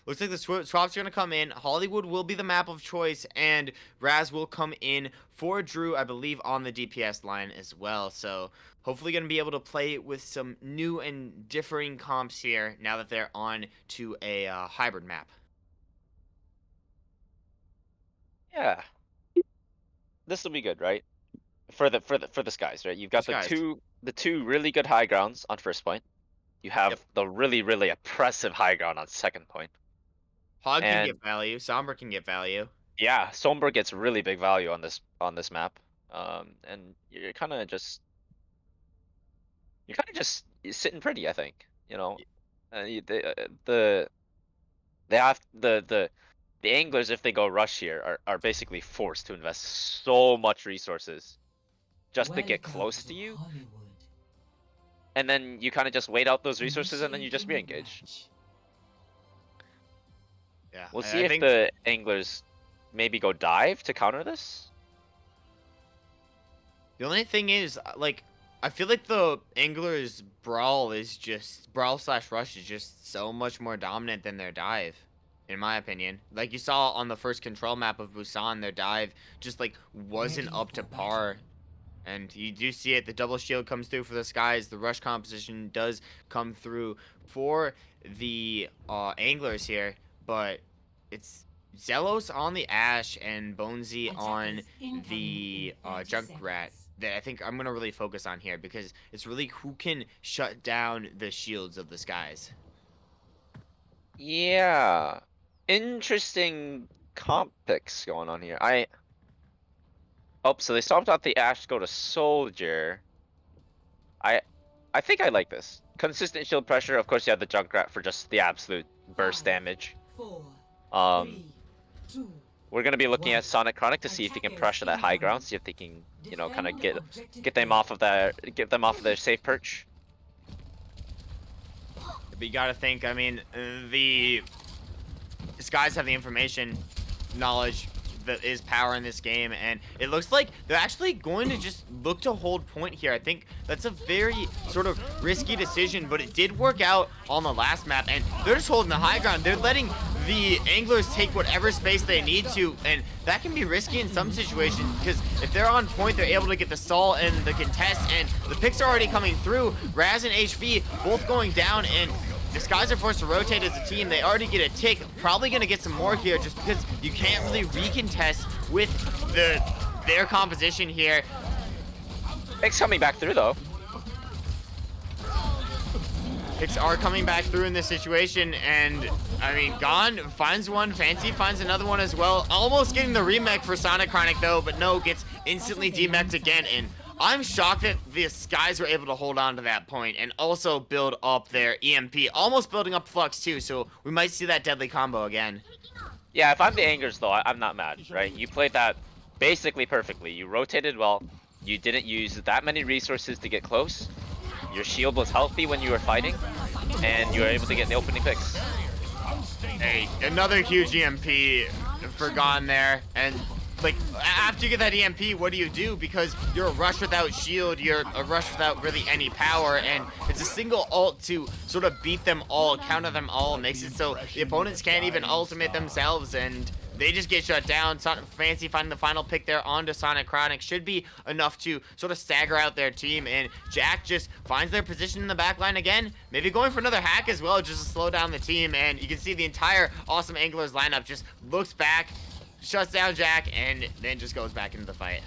looks like the swaps are gonna come in. Hollywood will be the map of choice, and Raz will come in for Drew, I believe, on the DPS line as well. So hopefully gonna be able to play with some new and differing comps here now that they're on to a hybrid map. Yeah. This will be good, right? For the Skies, right? You've got These guys. the two really good high grounds on first point. You have Yep. the really, really oppressive high ground on second point. Hog can And get value. Somber can get value. yeah, Somber gets really big value on this map. And you're kind of just sitting pretty, I think. You know, they have the anglers, if they go rush here, are basically forced to invest so much resources just to get Welcome close to to you, Hollywood. and then you kind of just wait out those resources and then you just Initiating re-engage. match. Yeah, We'll I, see I if think the anglers maybe go dive to counter this. the only thing is, like, I feel like the Angler's brawl slash rush is just so much more dominant than their dive, in my opinion. Like you saw on the first control map of Busan, their dive just like wasn't Ready up to for battle. par. And you do see it. The double shield comes through for the Skies. The rush composition does come through for the Anglers here, but it's Zelos on the Ash and Bonesy on Attackers incoming the in 30 Junkrat seconds. that I think I'm gonna really focus on here because it's really who can shut down the shields of the Skies. Yeah. Interesting comp picks going on here. Oh, so they stopped out the Ash to go to Soldier. I I think I like this. Consistent shield pressure. Of course, you have the Junkrat for just the absolute burst 5, damage. 4, Um, 3, 2. we're gonna be looking One. at Sonic Chronic to see if he can Attackers pressure that high ground, incoming. see if they can, you know, kind of Defend objective get them A. off of get them off of their safe perch. But you gotta think. I mean, the Skies have the information, knowledge that is power in this game, and it looks like they're actually going to just look to hold point here. I think that's a very sort of risky decision, but it did work out on the last map, and they're just holding the high ground. They're letting the Anglers take whatever space they need to, and that can be risky in some situations because if they're on point, they're able to get the stall and the contest, and the picks are already coming through. Raz and HV both going down, and the Skies are forced to rotate as a team. They already get a tick. Probably going to get some more here just because you can't really recontest with their composition here. Picks coming back through though. Picks are coming back through in this situation, and I mean, Gon finds one, Fancy finds another one as well. Almost getting the remech for Sonic Chronic though, but no, gets instantly demeched again, and I'm shocked that the Skies were able to hold on to that point and also build up their EMP, almost building up Flux too, so we might see that deadly combo again. Yeah, if I'm the Angers though, I'm not mad, right? You played that basically perfectly. You rotated well. You didn't use that many resources to get close. Your shield was healthy when you were fighting, and you were able to get the opening picks. Hey, another huge EMP for Gon there, and like after you get that EMP, what do you do? Because you're a rush without shield, you're a rush without really any power, and it's a single ult to sort of beat them all, counter them all, makes it so the opponents can't even ultimate themselves, and they just get shut down. Fancy finding the final pick there onto Sonic Chronic should be enough to sort of stagger out their team, and Jack just finds their position in the back line again, maybe going for another hack as well just to slow down the team, and you can see the entire Awesome Anglers lineup just looks back, shuts down Jack, and then just goes back into the fight.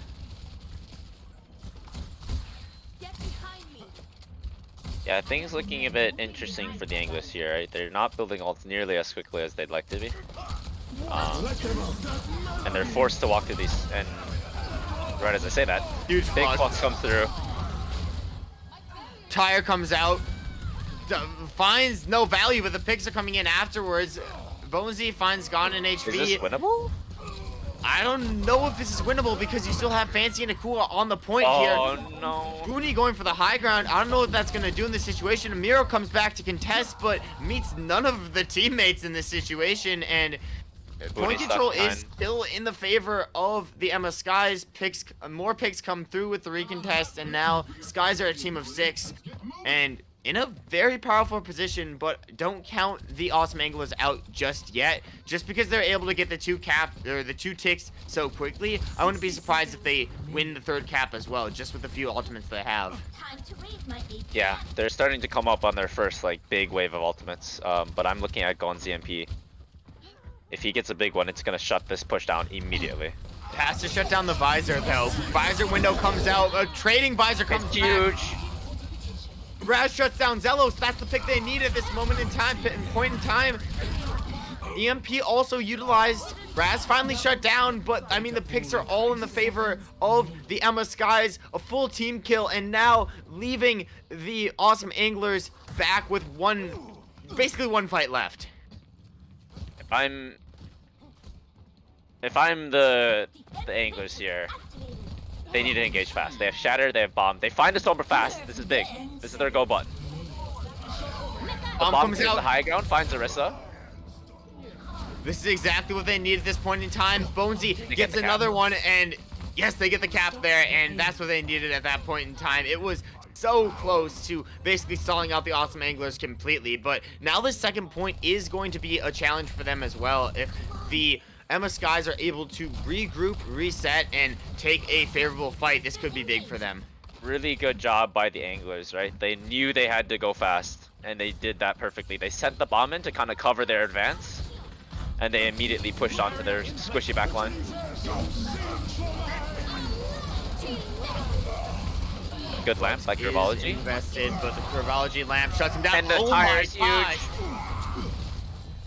Get behind me. Yeah, things looking a bit interesting for the Anglers here, right? They're not building ults nearly as quickly as they'd like to be. And they're forced to walk through these, and right as I say that, Huge big flux. flux comes through. Tyre comes out, finds no value, but the picks are coming in afterwards. Bonesy finds Gon and HV. Is this winnable? I don't know if this is winnable because you still have Fancy and Akua on the point here. Oh no. Booney going for the high ground. I don't know what that's going to do in this situation. Miro comes back to contest, but meets none of the teammates in this situation, and point Booney's control left is behind. still in the favor of the Emma Skies. More picks come through with the recontest, and now Skies are a team of 6, and in a very powerful position, but don't count the Awesome Anglers out just yet. Just because they're able to get the 2 ticks so quickly, I wouldn't be surprised if they win the 3rd cap as well, just with the few ultimates they have. Yeah, they're starting to come up on their first like big wave of ultimates. But I'm looking at Gon's EMP. If he gets a big one, it's gonna shut this push down immediately. Has to shut down the visor though. Visor window comes out. A trading visor comes It's back. huge. Raz shuts down Zelos. That's the pick they need at this moment in time. Point in time. EMP also utilized. Raz finally shut down, but I mean the picks are all in the favor of the Emma Skies. A full team kill, and now leaving the Awesome Anglers back with basically one fight left. If I'm the Anglers here, they need to engage fast. They have Shatter, they have Bomb. They find the Sombra fast. This is big. This is their go button. The Bomb Bomb comes takes out. the high ground, finds Orisa. This is exactly what they need at this point in time. Bonesy get gets the cap. another one, and yes, they get the cap there, and that's what they needed at that point in time. It was so close to basically stalling out the Awesome Anglers completely. But now the second point is going to be a challenge for them as well. If the Emma Skies are able to regroup, reset, and take a favorable fight, this could be big for them. Really good job by the anglers, right? They knew they had to go fast, and they did that perfectly. They sent the bomb in to kind of cover their advance, and they immediately pushed onto their squishy backline. Good lamp by Is Gopherwatch. invested, but the Gopherwatch lamp shuts him down. And the Oh tire my is huge. gosh!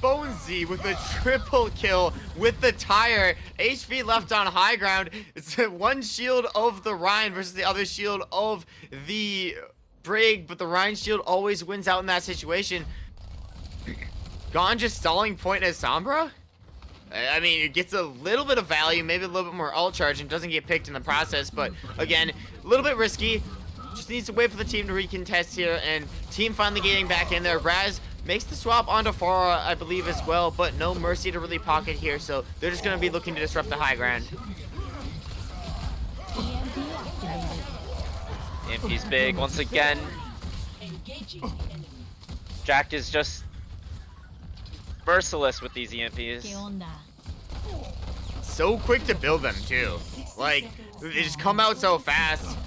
Bonesy with a triple kill with the tire. HP left on high ground. It's one shield of the Rhine versus the other shield of the Brig, but the Rhine shield always wins out in that situation. Gone just stalling point as Sombra? I mean, it gets a little bit of value, maybe a little bit more ult charge, and doesn't get picked in the process, but again, a little bit risky. Just needs to wait for the team to recontest here, and team finally getting back in there. Raz makes the swap onto Farah, I believe, as well, but no Mercy to really pocket here, so they're just going to be looking to disrupt the high ground. EMP's big once again. Jack is just merciless with these EMPs. So quick to build them, too. Like, they just come out so fast.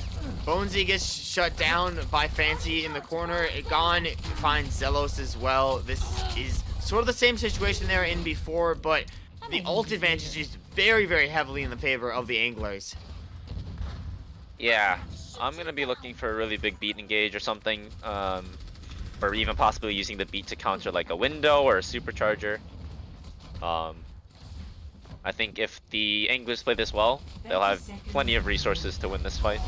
Bonesy gets shut down by Fancy in the corner. Gone finds Zelos as well. This is sort of the same situation they were in before, but the ult advantage is very, very heavily in the favor of the Anglers. Yeah, I'm gonna be looking for a really big beat engage or something, or even possibly using the beat to counter like a window or a supercharger. I think if the Anglers play this well, they'll have plenty of resources to win this fight.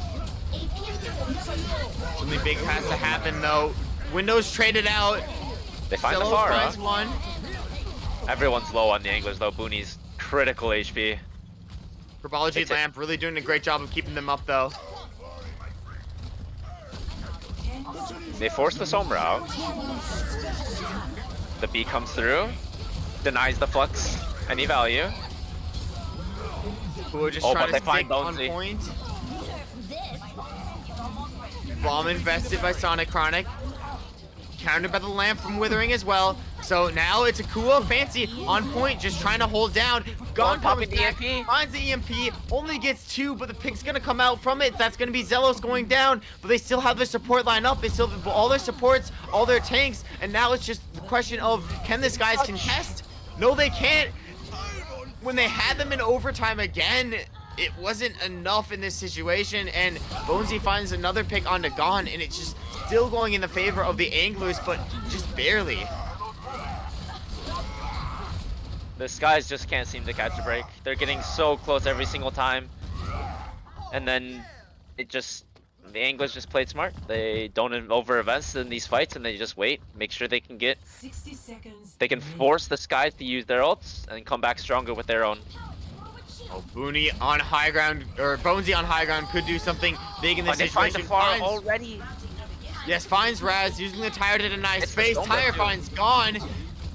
Something big has to happen though. Windows traded out. They find the Zelos finds Farah. one. Everyone's low on the Anglers though. Booney's critical HP. Herbology Lamp really doing a great job of keeping them up though. They force the Sombra out. The B comes through, denies the Flux any value. Who are just Oh, trying but to they find stick on Bonesy. point. Bomb invested by Sonic Chronic. Countered by the lamp from Withering as well. So now it's a cool Fancy on point, just trying to hold down. Gone comes popping the back, EMP. finds the EMP, only gets two, but the pick's gonna come out from it. That's gonna be Zelos going down, but they still have their support line up. They still have all their supports, all their tanks, and now it's just the question of, can this guys contest? No, they can't. When they had them in overtime again, it wasn't enough in this situation, and Bonesy finds another pick onto Gone, and it's just still going in the favor of the Anglers, but just barely. The Skies just can't seem to catch a break. They're getting so close every single time. And then the Anglers just played smart. They don't over invest in these fights and they just wait, make sure they can get, 60 seconds. they can force the Skies to use their ults and come back stronger with their own. Oh, Booney on high ground, or Bonesy on high ground could do something big in this They find situation. the Farah Finds- already. Yes, finds Raz, using the tire to deny It's space. the Sombra Tire too. finds Gone.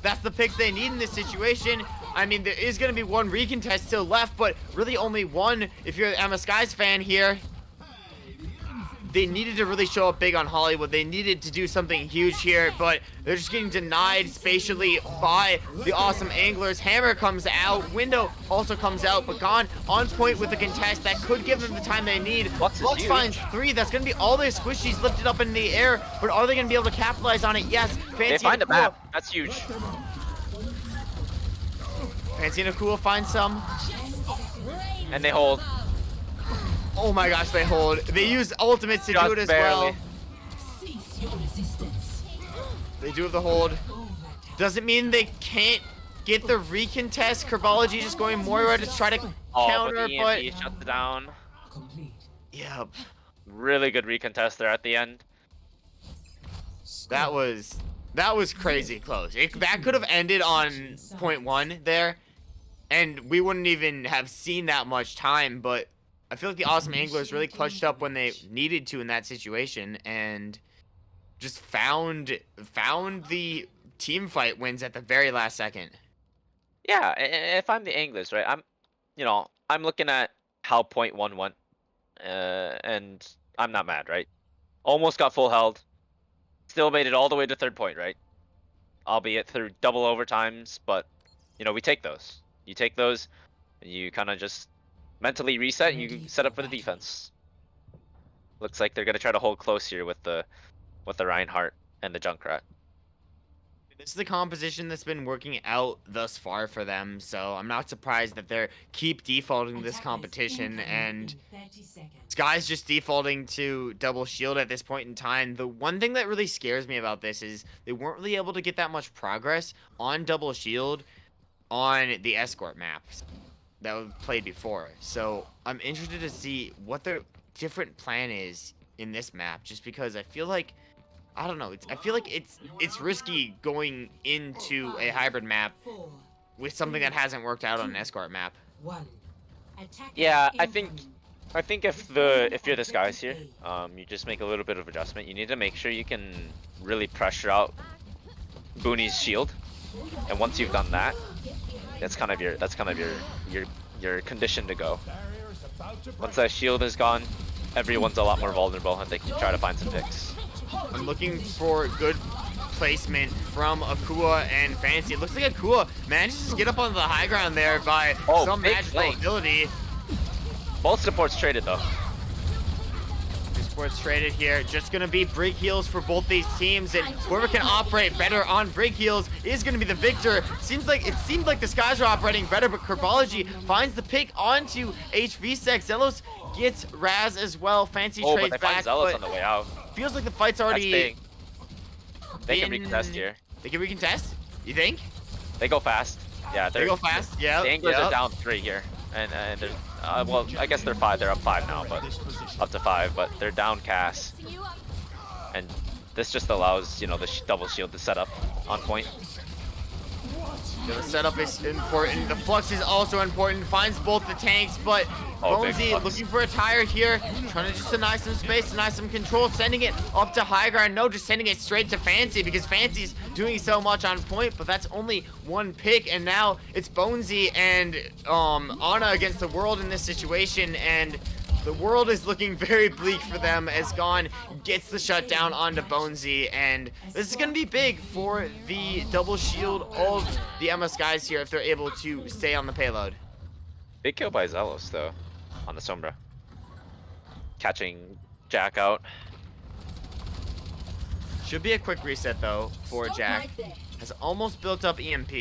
That's the picks they need in this situation. I mean, there is going to be one recontest still left, but really only one if you're an MS Skies fan here. They needed to really show up big on Hollywood. They needed to do something huge here, but they're just getting denied spatially by the awesome Anglers. Hammer comes out. Window also comes out, but Gone on point with the contest. That could give them the time they need. Flux is huge. finds three. That's going to be all their squishies lifted up in the air, but are they going to be able to capitalize on it? Yes. They Fancy find a Nakua. map. That's huge. Fancy Nakua finds some. And they hold. Oh my gosh, they hold. They use ultimates to do it as well. Cease your resistance. They do have the hold. Doesn't mean they can't get the recontest. Herbology just going Moira to try to Oh, counter, but the but EMP shuts it down. Complete. yeah, Really good recontest there at the end. that was crazy close. That could have ended on .1 there, and we wouldn't even have seen that much time. But I feel like the awesome Anglers really clutched up when they needed to in that situation, and just found the team fight wins at the very last second. Yeah, if I'm the Anglers, right, I'm looking at how point one went, and I'm not mad, right? Almost got full held. Still made it all the way to third point, right? Albeit through double overtimes, but you know, we take those. You take those, and you kind of just mentally reset. You Ready set for up for the battle. defense. Looks like they're gonna try to hold close here with the Reinhardt and the Junkrat. This is the composition that's been working out thus far for them, so I'm not surprised that they're keep defaulting this Attackers competition, incoming and in 30 seconds. Sky's just defaulting to double shield at this point in time. The one thing that really scares me about this is they weren't really able to get that much progress on double shield on the escort maps that we played before. So I'm interested to see what their different plan is in this map, just because I feel like I don't know. I feel like it's risky going into a hybrid map 4, with something that hasn't worked out on an escort map. 1. Attackers Yeah, incoming. I think if you're the Skies here, you just make a little bit of adjustment. You need to make sure you can really pressure out Booney's shield, and once you've done that, that's kind of your condition to go. Once that shield is gone, everyone's a lot more vulnerable, and they can try to find some picks. I'm looking for good placement from Akua and Fancy. It looks like Akua manages to get up on the high ground there by Oh, some big magical flank. ability. Both supports traded though. Sports traded here. Just gonna be break heals for both these teams, and whoever can operate better on break heals is gonna be the victor. Seemed like the Skies are operating better, but Kerbology finds the pick onto HVSec. Zelos gets Raz as well. Fancy Oh, but trades they back, find Zealous but on the way out. feels like the fight's That's already big. They can been- recontest here. They can recontest? You think? They go fast. Yeah, They go fast? Yeah. The Anglers are down 3 here, and there's well, I guess they're 5. They're up 5 now, but up to 5. But they're down Cass, and this just allows the double shield to set up on point. The setup is important. The flux is also important. Finds both the tanks, but Oh, big Bonesy flux. looking for a tire here. Trying to just deny some space, deny some control. Sending it up to high ground. No, just sending it straight to Fancy because Fancy's doing so much on point, but that's only one pick. And now it's Bonesy and Ana against the world in this situation. And the world is looking very bleak for them as Gon gets the shutdown onto Bonesy, and this is going to be big for the double shield of the Emma Skies here if they're able to stay on the payload. Big kill by Zealous though, on the Sombra, catching Jack out. Should be a quick reset though for Jack. Has almost built up EMP.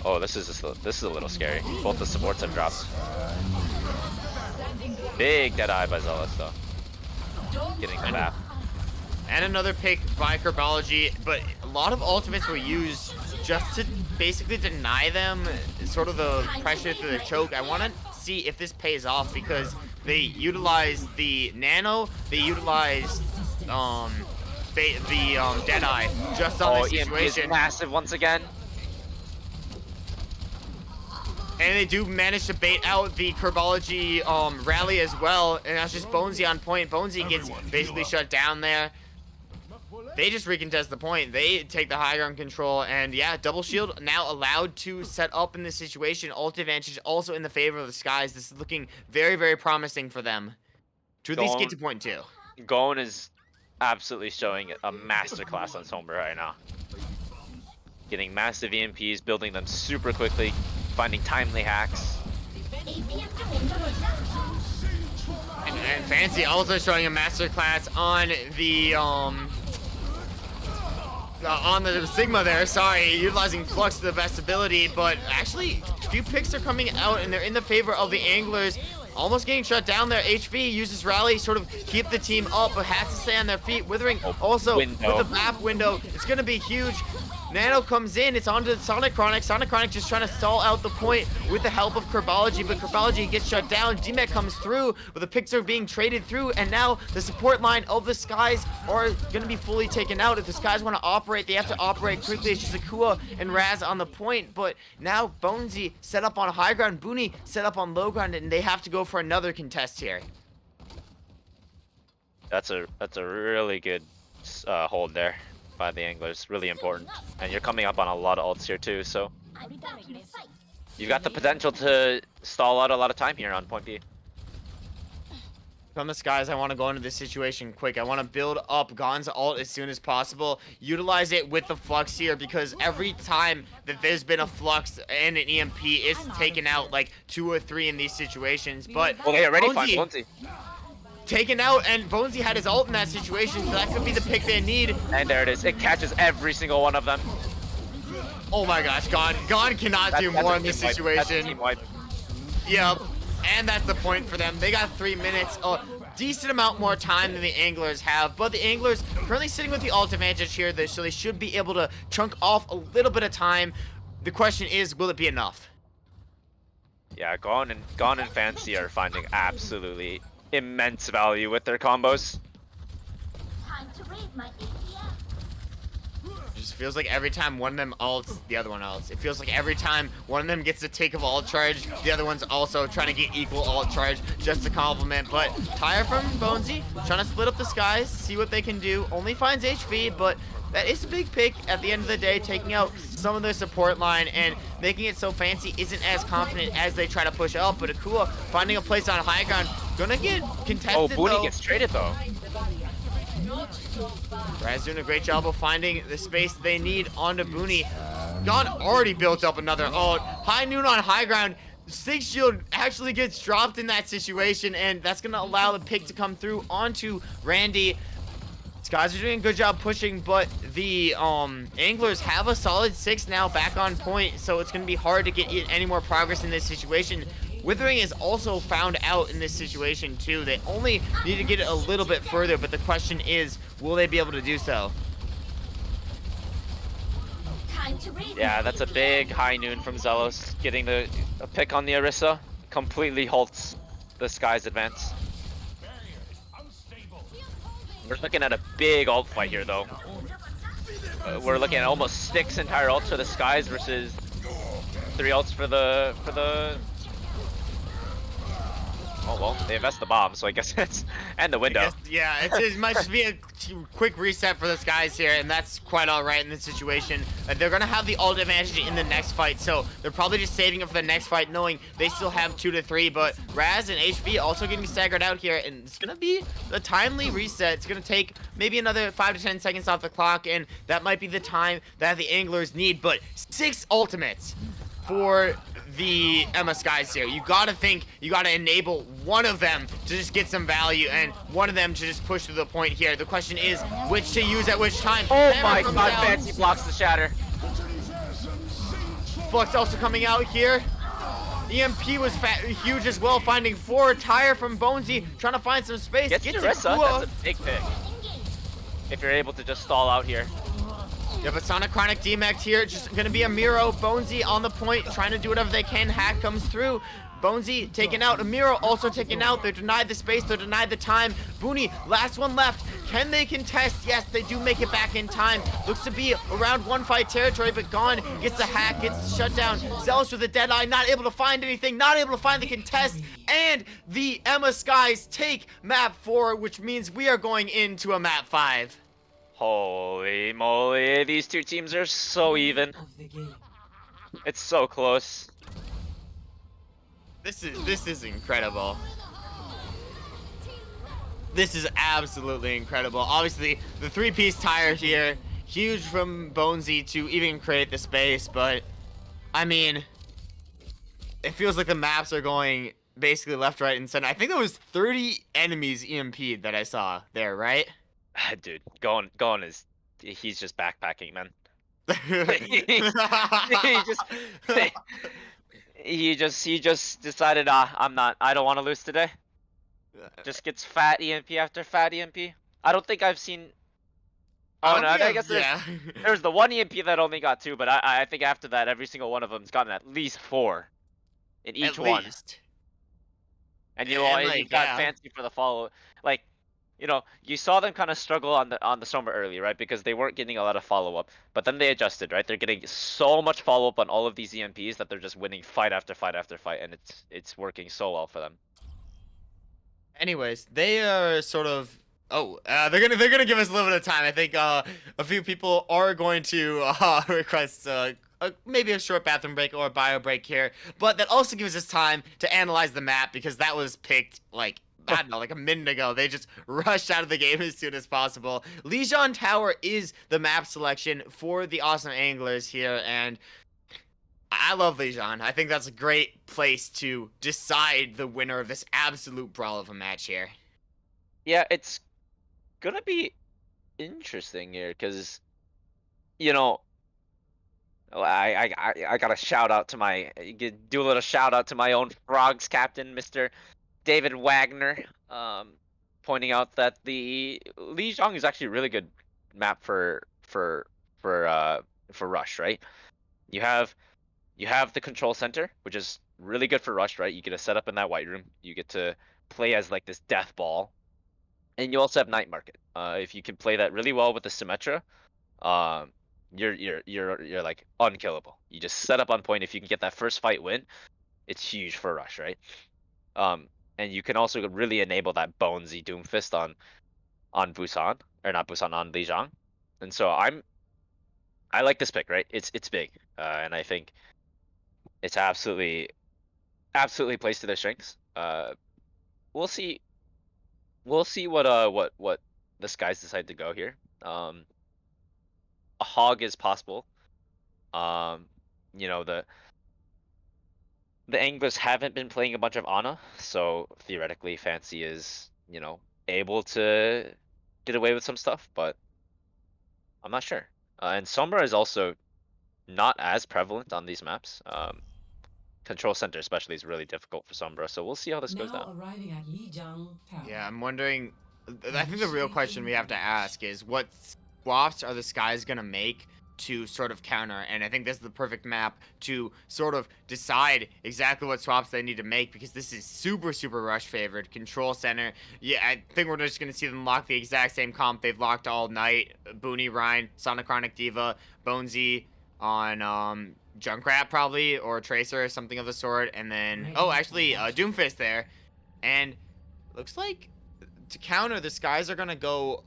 Oh, this is a little scary. Both the supports have dropped. Big dead eye by Zealous though, getting the map. And another pick by Kerbology, but a lot of ultimates were used just to basically deny them sort of the pressure through the choke. I want to see if this pays off because they utilized the nano, they utilized Deadeye just on this EMP is situation. massive once again. And they do manage to bait out the Kerbology rally as well, and that's just Bonesy on point. Bonesy gets basically shut down there. They just recontest the point. They take the high ground control, and yeah, double shield now allowed to set up in this situation. Ult advantage also in the favor of the Skies. This is looking very, very promising for them to at least get to point 2. Gon is absolutely showing a masterclass on Sombra right now. Getting massive EMPs, building them super quickly, finding timely hacks. And Fancy also showing a masterclass on the Sigma there, sorry, utilizing Flux to the best ability, but actually, a few picks are coming out and they're in the favor of the Anglers. Almost getting shut down there. HV uses Rally, sort of keep the team up, but has to stay on their feet. Withering also with the map window. It's going to be huge. Nano comes in, it's onto Sonic Chronic. Sonic Chronic just trying to stall out the point with the help of Kerbology, but Kerbology gets shut down. DMEC comes through, but the picks are being traded through, and now the support line of the Skies are going to be fully taken out. If the Skies want to operate, they have to operate quickly. It's just Akua and Raz on the point, but now Bonesy set up on high ground, Booney set up on low ground, and they have to go for another contest here. That's a really good hold there by the Anglers, really important. And you're coming up on a lot of ults here too, so you've got the potential to stall out a lot of time here on point B. From the skies, I want to go into this situation quick. I want to build up Gon's ult as soon as possible. Utilize it with the flux here because every time that there's been a flux and an EMP, it's taken out like 2 or 3 in these situations. But Well, they already find Bonesy Bonesy. taken out, and Bonesy had his ult in that situation, so that could be the pick they need. And there it is. It catches every single one of them. Oh my gosh, Gon cannot do more in this situation. That's a team wipe. Yep. And that's the point for them. They got 3 minutes, a decent amount more time than the Anglers have. But the Anglers currently sitting with the ult advantage here, so they should be able to chunk off a little bit of time. The question is, will it be enough? Yeah, Gone and Fancy are finding absolutely immense value with their combos. Time to raid my ATM. It just feels like every time one of them ults, the other one ults. It feels like every time one of them gets a take of ult charge, the other one's also trying to get equal ult charge just to complement. But Tyre from Bonesy trying to split up the skies, see what they can do. Only finds HP, but that is a big pick at the end of the day, taking out some of their support line and making it so Fancy isn't as confident as they try to push up. But Akua finding a place on high ground, gonna get contested. Oh, Booney though. gets traded though. Raz doing a great job of finding the space they need onto Booney. Gon already built up another ult. High noon on high ground. Sig Shield actually gets dropped in that situation, and that's going to allow the pick to come through onto Randy. These guys are doing a good job pushing, but the Anglers have a solid 6 now back on point, so it's going to be hard to get any more progress in this situation. Withering is also found out in this situation too. They only need to get it a little bit further, but the question is, will they be able to do so? Time to raid Yeah, my that's a ATM. big high noon from Zelos. Getting a pick on the Orisa completely halts the Sky's advance. We're looking at a big ult fight here though. We're looking at almost 6 entire ults for the Skies versus 3 ults for the Oh well, they invest the bomb, so I guess it's and the window. Yeah, it might just be a quick reset for this guys here, and that's quite all right in this situation. They're gonna have the ult advantage in the next fight, so they're probably just saving it for the next fight, knowing they still have 2 to 3. But Raz and HV also getting staggered out here, and it's gonna be a timely reset. It's gonna take maybe another 5 to 10 seconds off the clock, and that might be the time that the Anglers need. But 6 ultimates for the Emma Skies here. You gotta think, you gotta enable one of them to just get some value and one of them to just push to the point here. The question is which to use at which time. Oh Hammer my comes god, out. Fancy blocks the shatter. Flux also coming out here. EMP was huge as well, finding 4. Tyre from Bonesy, trying to find some space. Gets Gets Orisa, Akua. that's a big pick. If you're able to just stall out here. Yeah, but Sonic Chronic DMAX here, just gonna be a Miro. Bonesy on the point, trying to do whatever they can. Hack comes through. Bonesy taken out. Amiro also taken out. They're denied the space. They're denied the time. Booney, last one left. Can they contest? Yes, they do make it back in time. Looks to be around 1 fight territory, but Gone gets the hack, gets the shutdown. Zealous with the dead eye, not able to find anything, not able to find the contest. And the Emma Skies take map 4, which means we are going into a map 5. Holy moly, these 2 teams are so even. It's so close. This is incredible. This is absolutely incredible. Obviously, the 3-piece tire here, huge from Bonesy to even create the space, but I mean, it feels like the maps are going basically left, right, and center. I think there was 30 enemies EMP'd that I saw there, right? Dude, going is he's just backpacking, man. he just decided I don't want to lose today. Just gets fat EMP after fat EMP. I don't think I've seen Oh no, I guess there's the one EMP that only got 2, but I think after that every single one of them's gotten at least 4 in each one. And you know, And, and like, you got yeah. Fancy for the follow. Like, you know, you saw them kind of struggle on the summer early, right? Because they weren't getting a lot of follow up. But then they adjusted, right? They're getting so much follow up on all of these EMPs that they're just winning fight after fight after fight, and it's working so well for them. Anyways, they are sort of. Oh, they're gonna give us a little bit of time. I think a few people are going to request maybe a short bathroom break or a bio break here, but that also gives us time to analyze the map because that was picked like I don't know, like a minute ago. They just rushed out of the game as soon as possible. Lijiang Tower is the map selection for the awesome anglers here, and I love Lijiang. I think that's a great place to decide the winner of this absolute brawl of a match here. Yeah, it's gonna be interesting here because you know I got to shout out to do a little shout out to my own Frogs captain, Mr. David Wagner, pointing out that the Lijiang is actually a really good map for Rush, right? You have the control center, which is really good for Rush, right? You get to set up in that white room. You get to play as like this death ball, and you also have Night Market. If you can play that really well with the Symmetra, um, you're like unkillable. You just set up on point. If you can get that first fight win, it's huge for Rush, right? And you can also really enable that Bonesy Doomfist on Busan, or not Busan, on Lijiang. And so I like this pick, right? It's big, and I think it's absolutely plays to their strengths. We'll see what the Skies decide to go here. A hog is possible. You know, the anglers haven't been playing a bunch of Ana, so theoretically Fancy is, able to get away with some stuff, but I'm not sure. And Sombra is also not as prevalent on these maps. Control center especially is really difficult for Sombra, so we'll see how this goes Now down. arriving at Lijiang Tower. Yeah, I'm wondering. I think the real question we have to ask is what swaps are the Skies gonna make to sort of counter? And I think this is the perfect map to sort of decide exactly what swaps they need to make, because this is super, super Rush favored. Control center. Yeah, I think we're just gonna see them lock the exact same comp they've locked all night. Booney, Ryan, Sonicronic Diva, Bonesy on Junkrat probably, or Tracer or something of the sort, and then actually Doomfist there, and looks like to counter the Skies are gonna go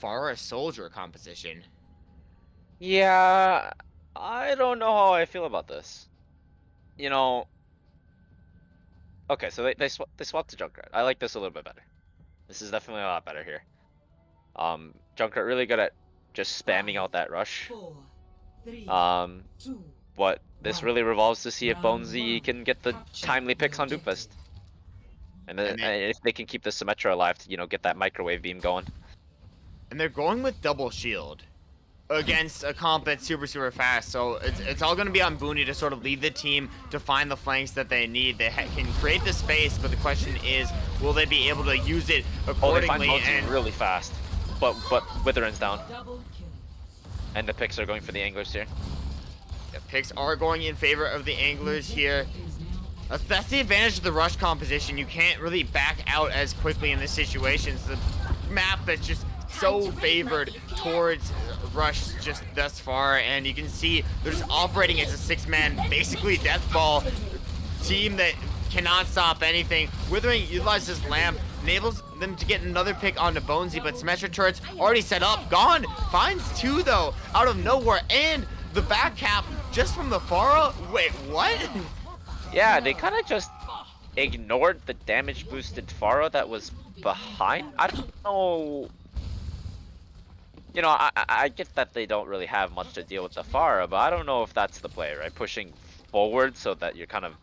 Pharah Soldier composition. Yeah, I don't know how I feel about this. Okay, so they swapped to Junkrat. I like this a little bit better. This is definitely a lot better here. Junkrat really good at just spamming out that rush. 4, 3, Um, 2, but this really revolves to see if Round Bonesy one. can get the Capture timely the picks on objective. Doomfist. And then And they- if they can keep the Symmetra alive to, get that microwave beam going. And they're going with double shield against a comp that's super, super fast. So it's all going to be on Booney to sort of lead the team to find the flanks that they need. They can create the space, but the question is, will they be able to use it Oh, they find accordingly? Bonesy And really fast. But Withering's down. double kill. And the picks are going for the anglers here. the picks are going in favor of the anglers here. Is now That's the advantage of the rush composition. You can't really back out as quickly in this situation. It's the map that's just so favored towards rush just thus far, and you can see they're just operating as a six-man, basically death ball team that cannot stop anything. Withering utilizes lamp, enables them to get another pick onto Bonesy, but Symmetra turrets already set up, gone. Finds two though, out of nowhere, and the back cap just from the Pharah. Wait, what? Yeah, they kind of just ignored the damage boosted Pharah that was behind. I don't know. I get that they don't really have much to deal with the Pharah, but I don't know if that's the play, right? Pushing forward so that you're kind of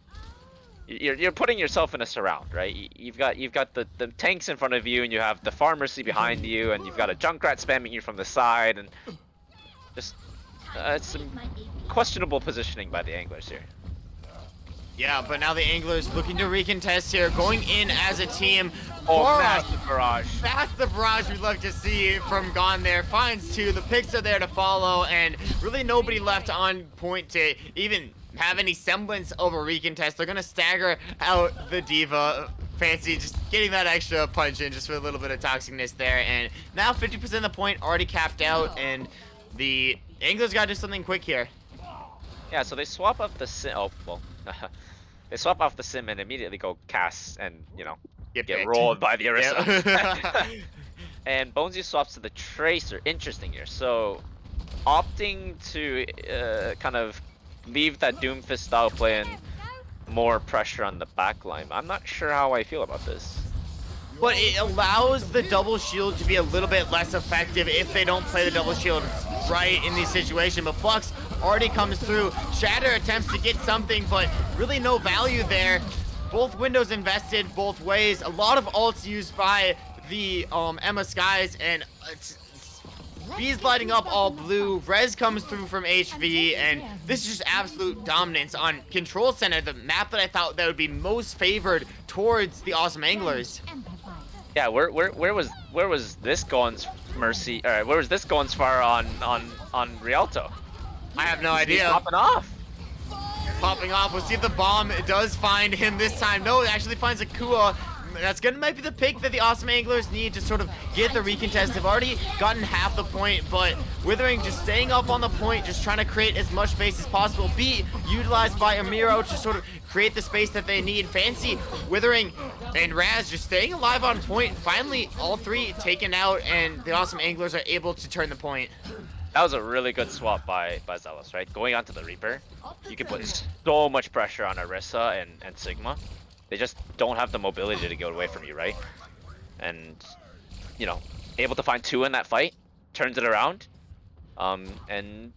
you're putting yourself in a surround, right? You've got the tanks in front of you, and you have the Pharmacy behind you, and you've got a Junkrat spamming you from the side, and just it's some questionable positioning by the anglers here. Yeah, but now the anglers looking to recontest here, going in as a team. Oh, Pharah, massive barrage. that's the barrage we'd love to see from Gone there. Finds two, the picks are there to follow, and really nobody left on point to even have any semblance of a recontest. They're gonna stagger out the Diva. Fancy just getting that extra punch in just for a little bit of toxicness there, and now 50% of the point already capped out, and the anglers gotta do something quick here. Yeah, so they swap off the sim. Oh, well. They swap off the sim and immediately go cast and, get picked. rolled by the Orisa. Yep. And Bonesy swaps to the Tracer. Interesting here. So, opting to kind of leave that Doomfist style play and more pressure on the backline. I'm not sure how I feel about this. but it allows the double shield to be a little bit less effective if they don't play the double shield right in these situations. But Flux already comes through. Shatter attempts to get something, but really no value there. Both windows invested both ways. A lot of ults used by the Emma Skies, and B's lighting up all blue. Rez comes through from HV, and this is just absolute dominance on Control Center, the map that I thought that would be most favored towards the Awesome Anglers. Yeah, where was this going, Mercy? Where was this going far on Rialto? I have no He's idea. popping off. Popping off. We'll see if the bomb does find him this time. No, it actually finds Akua. That's might be the pick that the Awesome Anglers need to sort of get the recontest. They've already gotten half the point, but Withering just staying up on the point, just trying to create as much space as possible. Be utilized by Amiro to sort of create the space that they need. Fancy, Withering, and Raz just staying alive on point. Finally, all three taken out, and the Awesome Anglers are able to turn the point. That was a really good swap by Zealous, right? Going onto the Reaper, you can put so much pressure on Orisa and Sigma. They just don't have the mobility to go away from you, right? And, you know, able to find two in that fight, turns it around. And,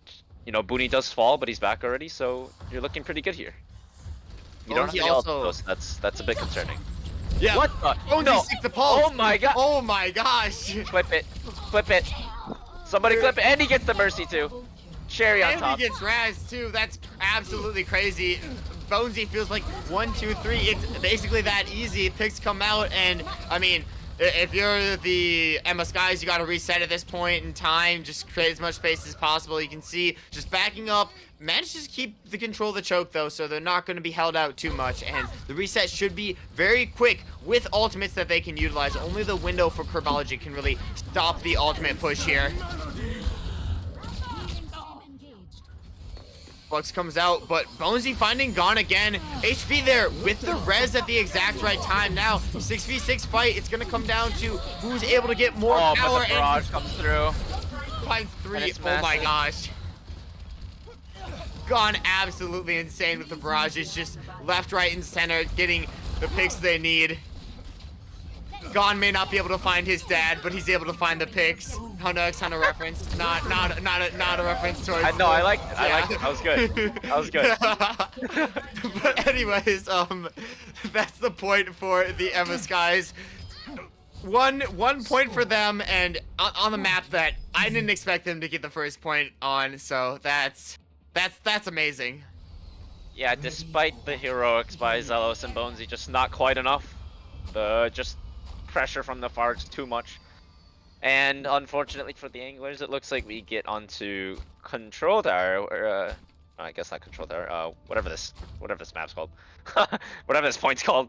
you know, Booney does fall, but he's back already, so you're looking pretty good here. You don't have he any also- ult, that's a bit concerning. Yeah. What the? Oh, No. he stick the pulse. Oh my god. Oh my gosh. Clip it. Clip it. Somebody clip it. And he gets the Mercy too. Cherry on And top. he gets Raz too. That's absolutely crazy. Bonesy feels like 1, 2, 3. It's basically that easy. Picks come out, and I mean, if you're the Emma Skies, you got to reset at this point in time. Just create as much space as possible. You can see just backing up. Managed to keep the control of the choke though, so they're not going to be held out too much. And the reset should be very quick with ultimates that they can utilize. Only the window for Kerbology can really stop the ultimate push here. Flux comes out, but Bonesy finding Gone again. HP there with the res at the exact right time. Now, 6v6 fight. It's going to come down to who's able to get more Oh, power but the barrage comes through. and finds And 3. it's Oh my massive. gosh. Gone absolutely insane with the barrages. Just left, right, and center getting the picks they need. Gone may not be able to find his dad, but he's able to find the picks. Hunter X Hunter reference. Not a reference towards. I know, I liked it. I liked it. That was good. That was good. But anyways, that's the point for the Emma Skies. One point for them, and on the map that I didn't expect them to get the first point on. So that's amazing. Yeah, despite the heroics by Zealous and Bonesy, just not quite enough. Just pressure from the Farts too much. And unfortunately for the Anglers, it looks like we get onto Control Tower, or I guess not Control Tower, whatever this map's called. Whatever this point's called.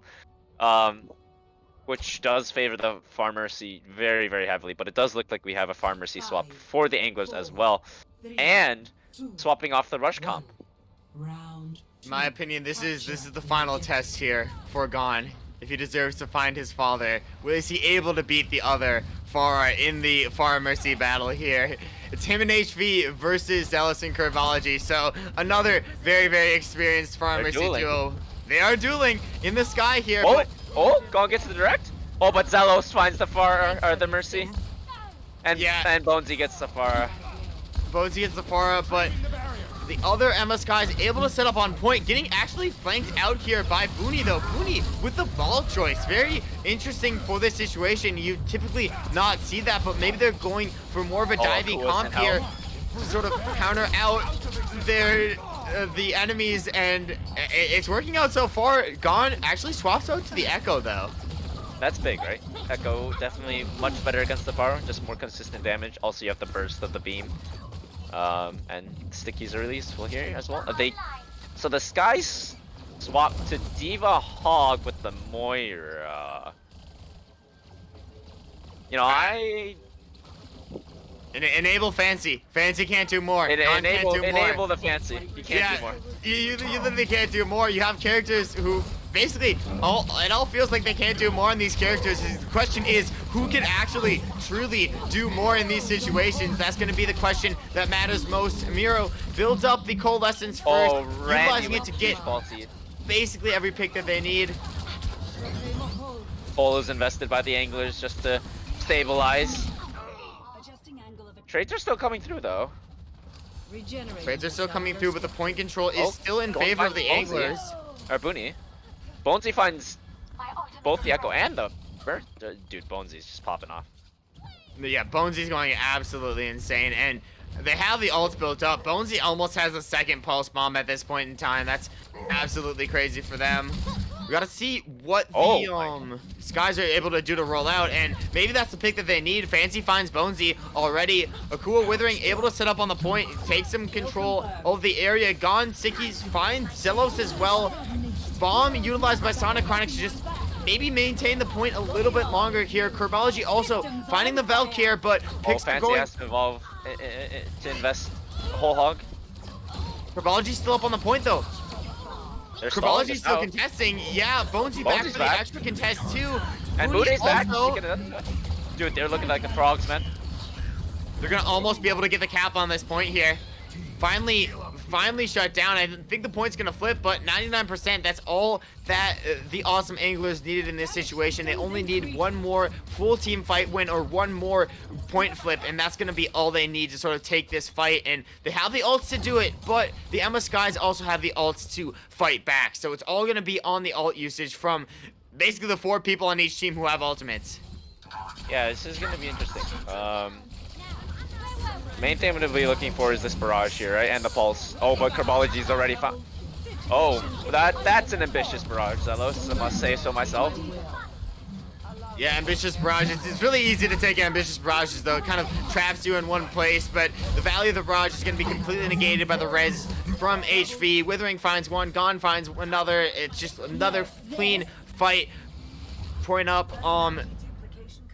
Which does favor the Far Mercy very, very heavily, but it does look like we have a Far Mercy swap for the Anglers as well. And swapping off the rush comp. Round In my opinion, this is the final test here for Gone. If he deserves to find his father, is he able to beat the other Farah in the Far Mercy battle here? It's him and HV versus Zealous and Kerbology. So another very, very experienced Far They're Mercy dueling. duo. They are dueling in the sky here. Oh, But Gone gets the direct. Oh, but Zealous finds the Far, or the Mercy. And Bonesy gets the Far. Bonesy gets the Farah, but the other Emma Sky is able to set up on point, getting actually flanked out here by Booney though. Booney with the ball choice. Very interesting for this situation. You typically not see that, but maybe they're going for more of a diving cool comp as hell. here to sort of counter out their the enemies, and it's working out so far. Gone actually swaps out to the Echo though. That's big, right? Echo definitely much better against the Far, just more consistent damage. Also, you have the burst of the beam. And Stickies are useful here as well. So the Skies swap to Diva Hog with the Moira. You know, Enable Fancy. Fancy can't do more. Gone can't do more. enable the Fancy. You can't do more. You literally can't do more. You have characters who basically, it all feels like they can't do more in these characters. The question is, who can actually truly do more in these situations? That's going to be the question that matters most. Miro builds up the Coalescence first, utilizing it to get basically every pick that they need. Pole is invested by the anglers just to stabilize. Trades are still coming through though. Trades are still coming through, but the point control is Oh, still in going favor of finds the Bonesy. anglers. Or Booney. Bonesy finds both the Echo and the Burst. Dude, Bonesy's just popping off. Yeah, Bonesy's going absolutely insane, and they have the ults built up. Bonesy almost has a second pulse bomb at this point in time. That's absolutely crazy for them. We gotta see what the Skies are able to do to roll out, and maybe that's the pick that they need. Fancy finds Bonesy already. Akua Withering able to set up on the point, take some control of the area. Gone, Sickies finds Zelos as well. Bomb utilized by Sonic Chronics to just maybe maintain the point a little bit longer here. Kerbology also finding the Valk here, but picks are Fancy going. has to evolve to invest a whole hog. Kerbology's still up on the point though. They're stalling Kerbology's it still out. contesting. Yeah, Bonesy back Bonesy's for back. the extra contest too. And Mooney Moody's back. also- Dude, they're looking like the frogs, man. They're gonna almost be able to get the cap on this point here. Finally shut down. I think the point's gonna flip, but 99%, that's all that the awesome anglers needed in this situation. They only need one more full team fight win or one more point flip, and that's gonna be all they need to sort of take this fight. And they have the ults to do it, but the Emma Skies also have the ults to fight back. So it's all gonna be on the ult usage from basically the 4 people on each team who have ultimates. Yeah, this is gonna be interesting. Main thing I'm gonna be looking for is this barrage here, right? And the pulse. Oh, but Kerbology's already found. Oh, that's an ambitious barrage, Zelos. I must say so myself. Yeah, ambitious barrages. It's really easy to take ambitious barrages, though. It kind of traps you in one place, but the value of the barrage is going to be completely negated by the res from HV. Withering finds one, Gone finds another. It's just another clean fight. Point up.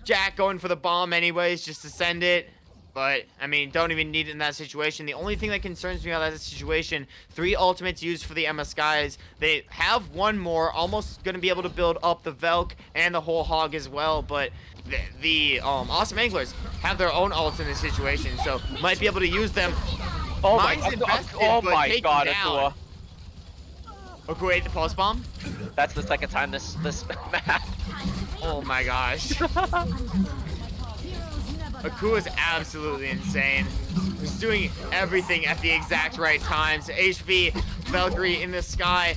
Jack going for the bomb anyways, just to send it. But, I mean, don't even need it in that situation. The only thing that concerns me about that situation, 3 ultimates used for the Emma Skies. They have one more, almost going to be able to build up the Velk and the whole hog as well. But the awesome anglers have their own ults in this situation, so might be able to use them. Oh Mine's my god! invested, Oh but my taken god, down. Akua. Akua ate the pulse bomb. That's the second time this map. Oh my gosh. Akua's absolutely insane. He's doing everything at the exact right times. HV, Valkyrie in the sky.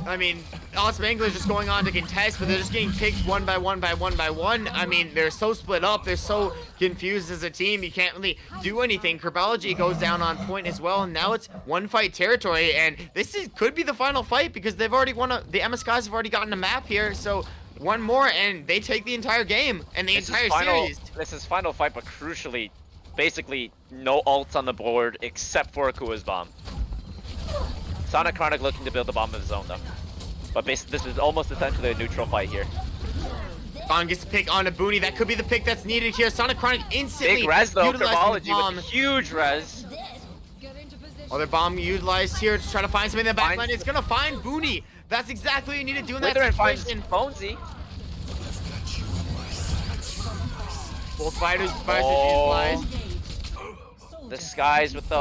I mean, awesome anglers just going on to contest, but they're just getting kicked one by one by one by one. I mean, they're so split up. They're so confused as a team. You can't really do anything. Kerbology goes down on point as well, and now it's one fight territory. And this could be the final fight because they've already won. The Emma Skies have already gotten a map here, so one more and they take the entire game and the entire series. This is final fight, but crucially, basically no ults on the board except for Akua's bomb. Sonic Chronic looking to build the bomb of his own though. But this is almost essentially a neutral fight here. Bond gets the pick on a Booney. That could be the pick that's needed here. Sonic Chronic instantly Big res though, utilizing the Kerbology bomb. with huge res. Other bomb utilized here to try to find something in the backline. It's gonna find Booney. That's exactly what you need to do in that Withering finds situation. Bonesy. Both fighters Oh. utilized. The Skies with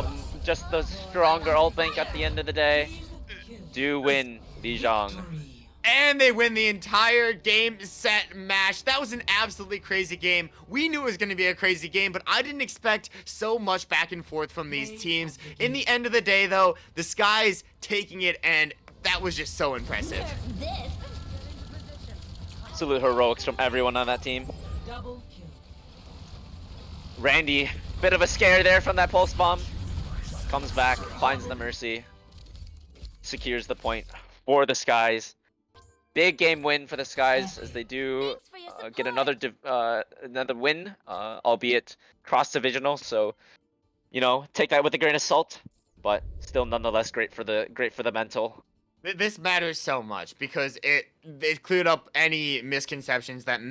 just the stronger ult bank at the end of the day do win Dijon. And they win the entire game, set, match. That was an absolutely crazy game. We knew it was going to be a crazy game, but I didn't expect so much back and forth from these teams. In the end of the day, though, the Skies taking it, and that was just so impressive. Absolute heroics from everyone on that team. Double kill. Randy, bit of a scare there from that pulse bomb. Comes back, finds the Mercy, secures the point for the Skies. Big game win for the Skies as they do get another win, albeit cross-divisional. So, you know, take that with a grain of salt, but still nonetheless great for the mental. This matters so much because it cleared up any misconceptions that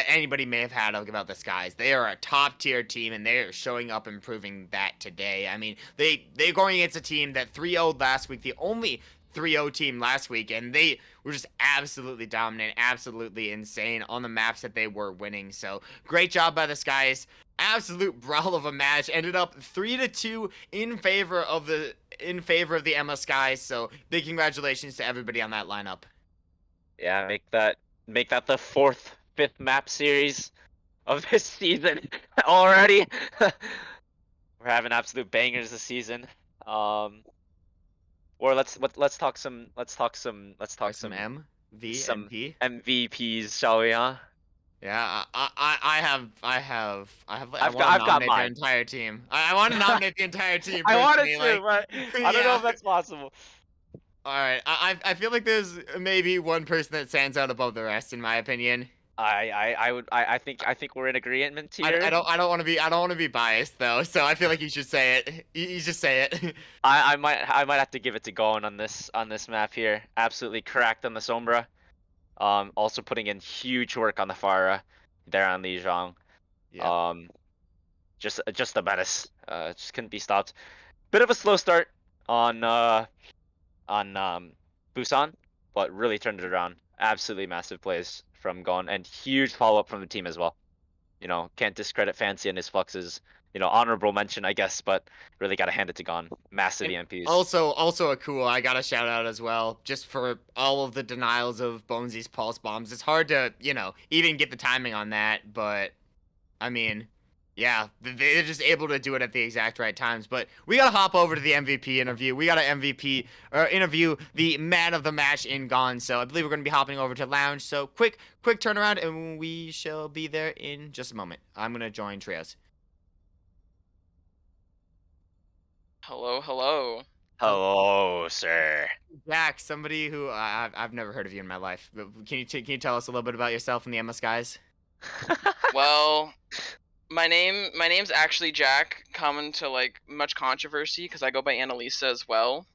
anybody may have had about the Skies. They are a top tier team and they are showing up and proving that today. I mean, they're going against a team that 3-0'd last week, the only 3-0 team last week, and they were just absolutely dominant, absolutely insane on the maps that they were winning. So great job by the Skies. Absolute brawl of a match. Ended up 3-2 in favor of the Emma Skies. So big congratulations to everybody on that lineup. Yeah, make that make that the 4th, 5th map series of this season already. We're having absolute bangers this season. Or let's talk some Or some M, V, and some P. MVPs, shall we? Huh? Yeah, I want to I've got nominate their mine. entire team. I want to nominate the entire team I wanted personally. to, Like, but I don't know yeah. if that's possible. All right. I feel like there's maybe one person that stands out above the rest, in my opinion. I think we're in agreement here. I don't want to be biased though. So I feel like you should say it. You just say it. I might have to give it to Gon on this map here. Absolutely cracked on the Sombra. Also putting in huge work on the Pharah there on Lijiang. Yep. Just a menace. Just couldn't be stopped. Bit of a slow start on Busan, but really turned it around. Absolutely massive plays from Gon and huge follow up from the team as well. You know, can't discredit Fancy and his fluxes. You know, honorable mention, I guess, but really got to hand it to Gon. Massive And EMPs. also a cool. I got a shout out as well, just for all of the denials of Bonesy's pulse bombs. It's hard to even get the timing on that, but I mean, yeah, they're just able to do it at the exact right times. But we gotta hop over to the MVP interview. We gotta MVP or interview the man of the match in Gone. So I believe we're gonna be hopping over to Lounge. So quick turnaround, and we shall be there in just a moment. I'm gonna join Trios. Hello, hello. Hello, sir. Jack, somebody who I've never heard of you in my life. But can you tell us a little bit about yourself and the MS guys? Well, my name's actually Jack, common to like much controversy because I go by Annalisa as well.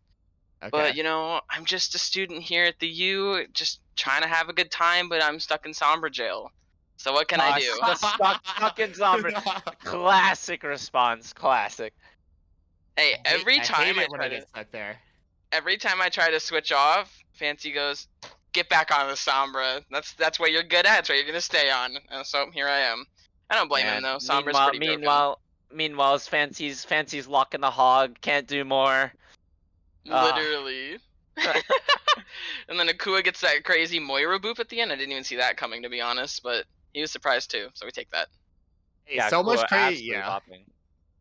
Okay. But I'm just a student here at the U, just trying to have a good time, but I'm stuck in Sombra jail. So what can I do? Stuck in Zombie. Classic response. Classic. Hey, I hate it when I try get to stuck there. every time I try to switch off, Fancy goes, "Get back on the Sombra. That's what you're good at. That's what you're gonna stay on." And so here I am. I don't blame him And though. Sombra's pretty broken. meanwhile, Fancy's locking the hog. Can't do more. Ah. Literally. And then Akua gets that crazy Moira boop at the end. I didn't even see that coming, to be honest, but he was surprised too, so we take that. Hey, Yeah, so much Kua crazy. absolutely Yeah. hopping.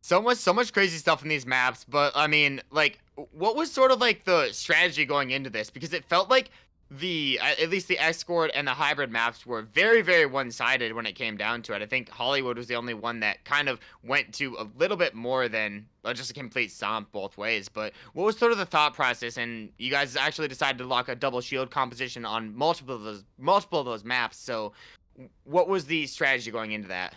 So much crazy stuff in these maps, but I mean, like, what was sort of like the strategy going into this? Because it felt like at least the escort and the hybrid maps were very, very one-sided when it came down to it. I think Hollywood was the only one that kind of went to a little bit more than just a complete stomp both ways. But what was sort of the thought process? And you guys actually decided to lock a double shield composition on multiple of those maps. So, what was the strategy going into that?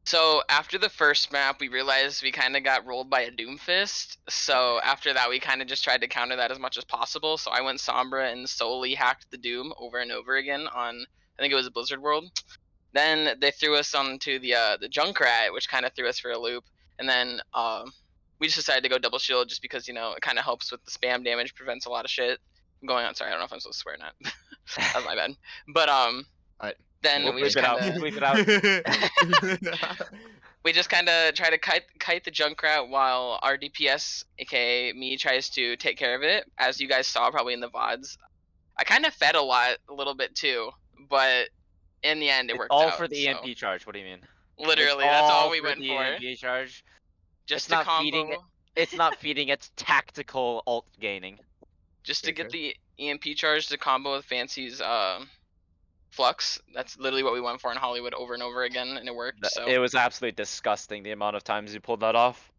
So after the first map, we realized we kind of got rolled by a Doomfist. So after that, we kind of just tried to counter that as much as possible. So I went Sombra and solely hacked the Doom over and over again on, I think it was a Blizzard World. Then they threw us onto the Junkrat, which kind of threw us for a loop. And then we just decided to go double shield just because it kind of helps with the spam damage, prevents a lot of shit going on. Sorry, I don't know if I'm supposed to swear or not. That was my bad. But then We'll we bleep just it kind out. of Bleep it out. we just kind of try to kite the Junkrat while our DPS, aka me, tries to take care of it. As you guys saw probably in the VODs, I kind of fed a little bit too, but in the end it It's worked all out. for the So. EMP charge. What do you mean? Literally, It's that's all we for went the for. EMP charge. Just It's to not combo, feeding it. It's not feeding. It's tactical ult gaining. just to Very get true. the EMP charge to combo with Fancy's Flux. That's literally what we went for in Hollywood over and over again, and it worked. So It was absolutely disgusting the amount of times you pulled that off.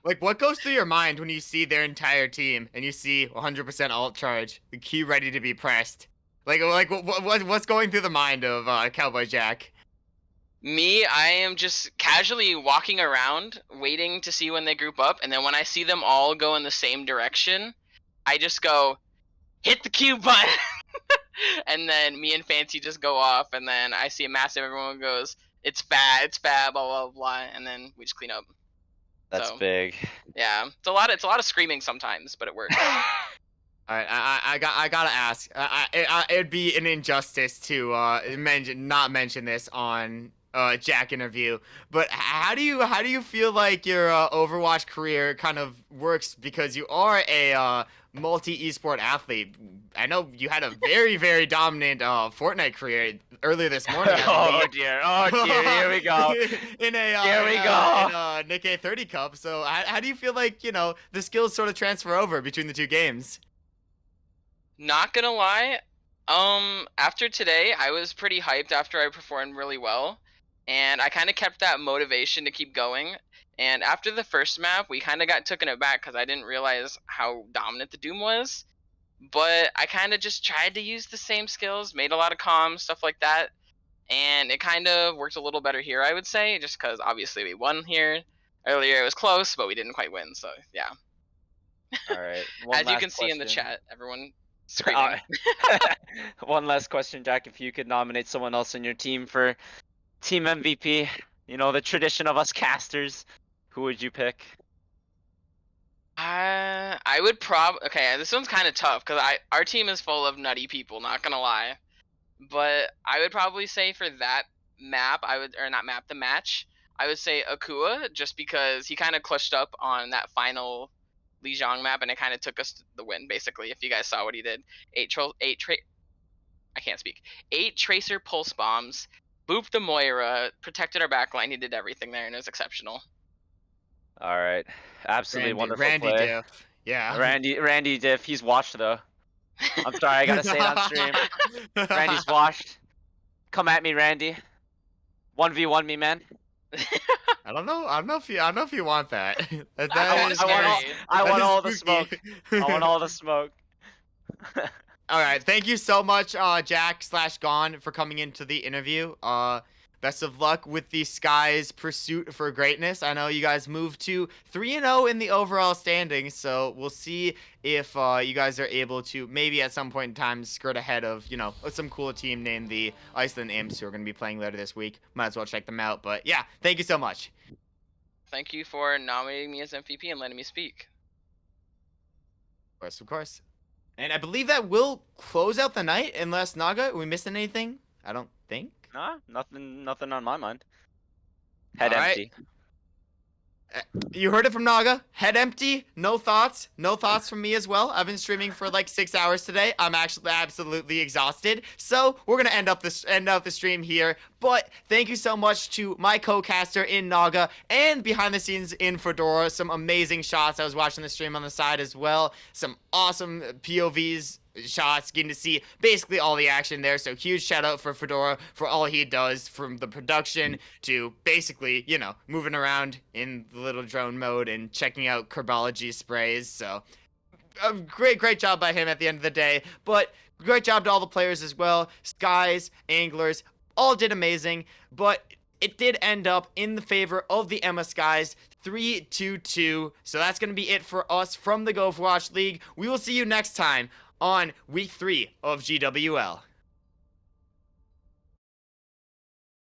Like, what goes through your mind when you see their entire team and you see 100% alt charge, the key ready to be pressed? What's going through the mind of Cowboy Jack? Me, I am just casually walking around, waiting to see when they group up, and then when I see them all go in the same direction, I just go, hit the Q button! And then me and Fancy just go off, and then I see a massive, everyone goes, it's bad, blah, blah, blah, and then we just clean up. That's So, big. yeah, it's a lot of screaming sometimes, but it works. All right, I gotta ask. It'd be an injustice to not mention this on Jack interview. But how do you feel like your Overwatch career kind of works, because you are a multi-esport athlete. I know you had a very, very dominant Fortnite career earlier this morning, I Oh believe. dear. Oh dear. Here we go. in a Here we go. Nikkei 30 Cup. So how do you feel like the skills sort of transfer over between the two games? Not gonna lie, after today, I was pretty hyped after I performed really well, and I kind of kept that motivation to keep going. And after the first map, we kind of got taken aback because I didn't realize how dominant the Doom was. But I kind of just tried to use the same skills, made a lot of comms, stuff like that, and it kind of worked a little better here, I would say, just because obviously we won here. Earlier it was close, but we didn't quite win, so yeah. All right. One As you last can see in the question. chat, everyone screaming. One last question, Jack. If you could nominate someone else in your team for team MVP, the tradition of us casters, who would you pick? I would okay. This one's kind of tough because our team is full of nutty people. Not gonna lie, but I would probably say for that map, or not map, the match, I would say Akua, just because he kind of clutched up on that final Lijiang map, and it kind of took us the win. Basically, if you guys saw what he did, I can't speak. 8 tracer pulse bombs, booped the Moira, protected our backline. He did everything there, and it was exceptional. All right. Absolutely wonderful Randy play. Diff. Yeah. Randy Diff, he's washed though. I'm sorry, I gotta say it on stream. Randy's washed. Come at me, Randy. 1v1 me, man. I don't know. I don't know if you want that. That I is want very- all- I that want is all the spooky. smoke. I want all the smoke. All right, thank you so much, Jack/Gone, for coming into the interview. Best of luck with the Sky's pursuit for greatness. I know you guys moved to 3-0 in the overall standings, so we'll see if you guys are able to maybe at some point in time skirt ahead of some cool team named the Iceland Imps who are going to be playing later this week. Might as well check them out. But yeah, thank you so much. Thank you for nominating me as MVP and letting me speak. Of course, of course. And I believe that will close out the night unless Naga, are we missing anything? I don't think. Nah, nothing on my mind. Head All right. empty. You heard it from Naga. Head empty. No thoughts. No thoughts from me as well. I've been streaming for like 6 hours today. I'm actually absolutely exhausted. So we're gonna end out the stream here. But thank you so much to my co-caster in Naga and behind the scenes in Fedora. Some amazing shots. I was watching the stream on the side as well. Some awesome POVs. Shots, getting to see basically all the action there. So huge shout out for Fedora for all he does, from the production to basically, moving around in the little drone mode and checking out Kerbology sprays. So a great job by him at the end of the day. But great job to all the players as well. Skies, Anglers, all did amazing. But it did end up in the favor of the Emma Skies, 3-2-2. So that's going to be it for us from the Gopherwatch League. We will see you next time on week 3 of GWL.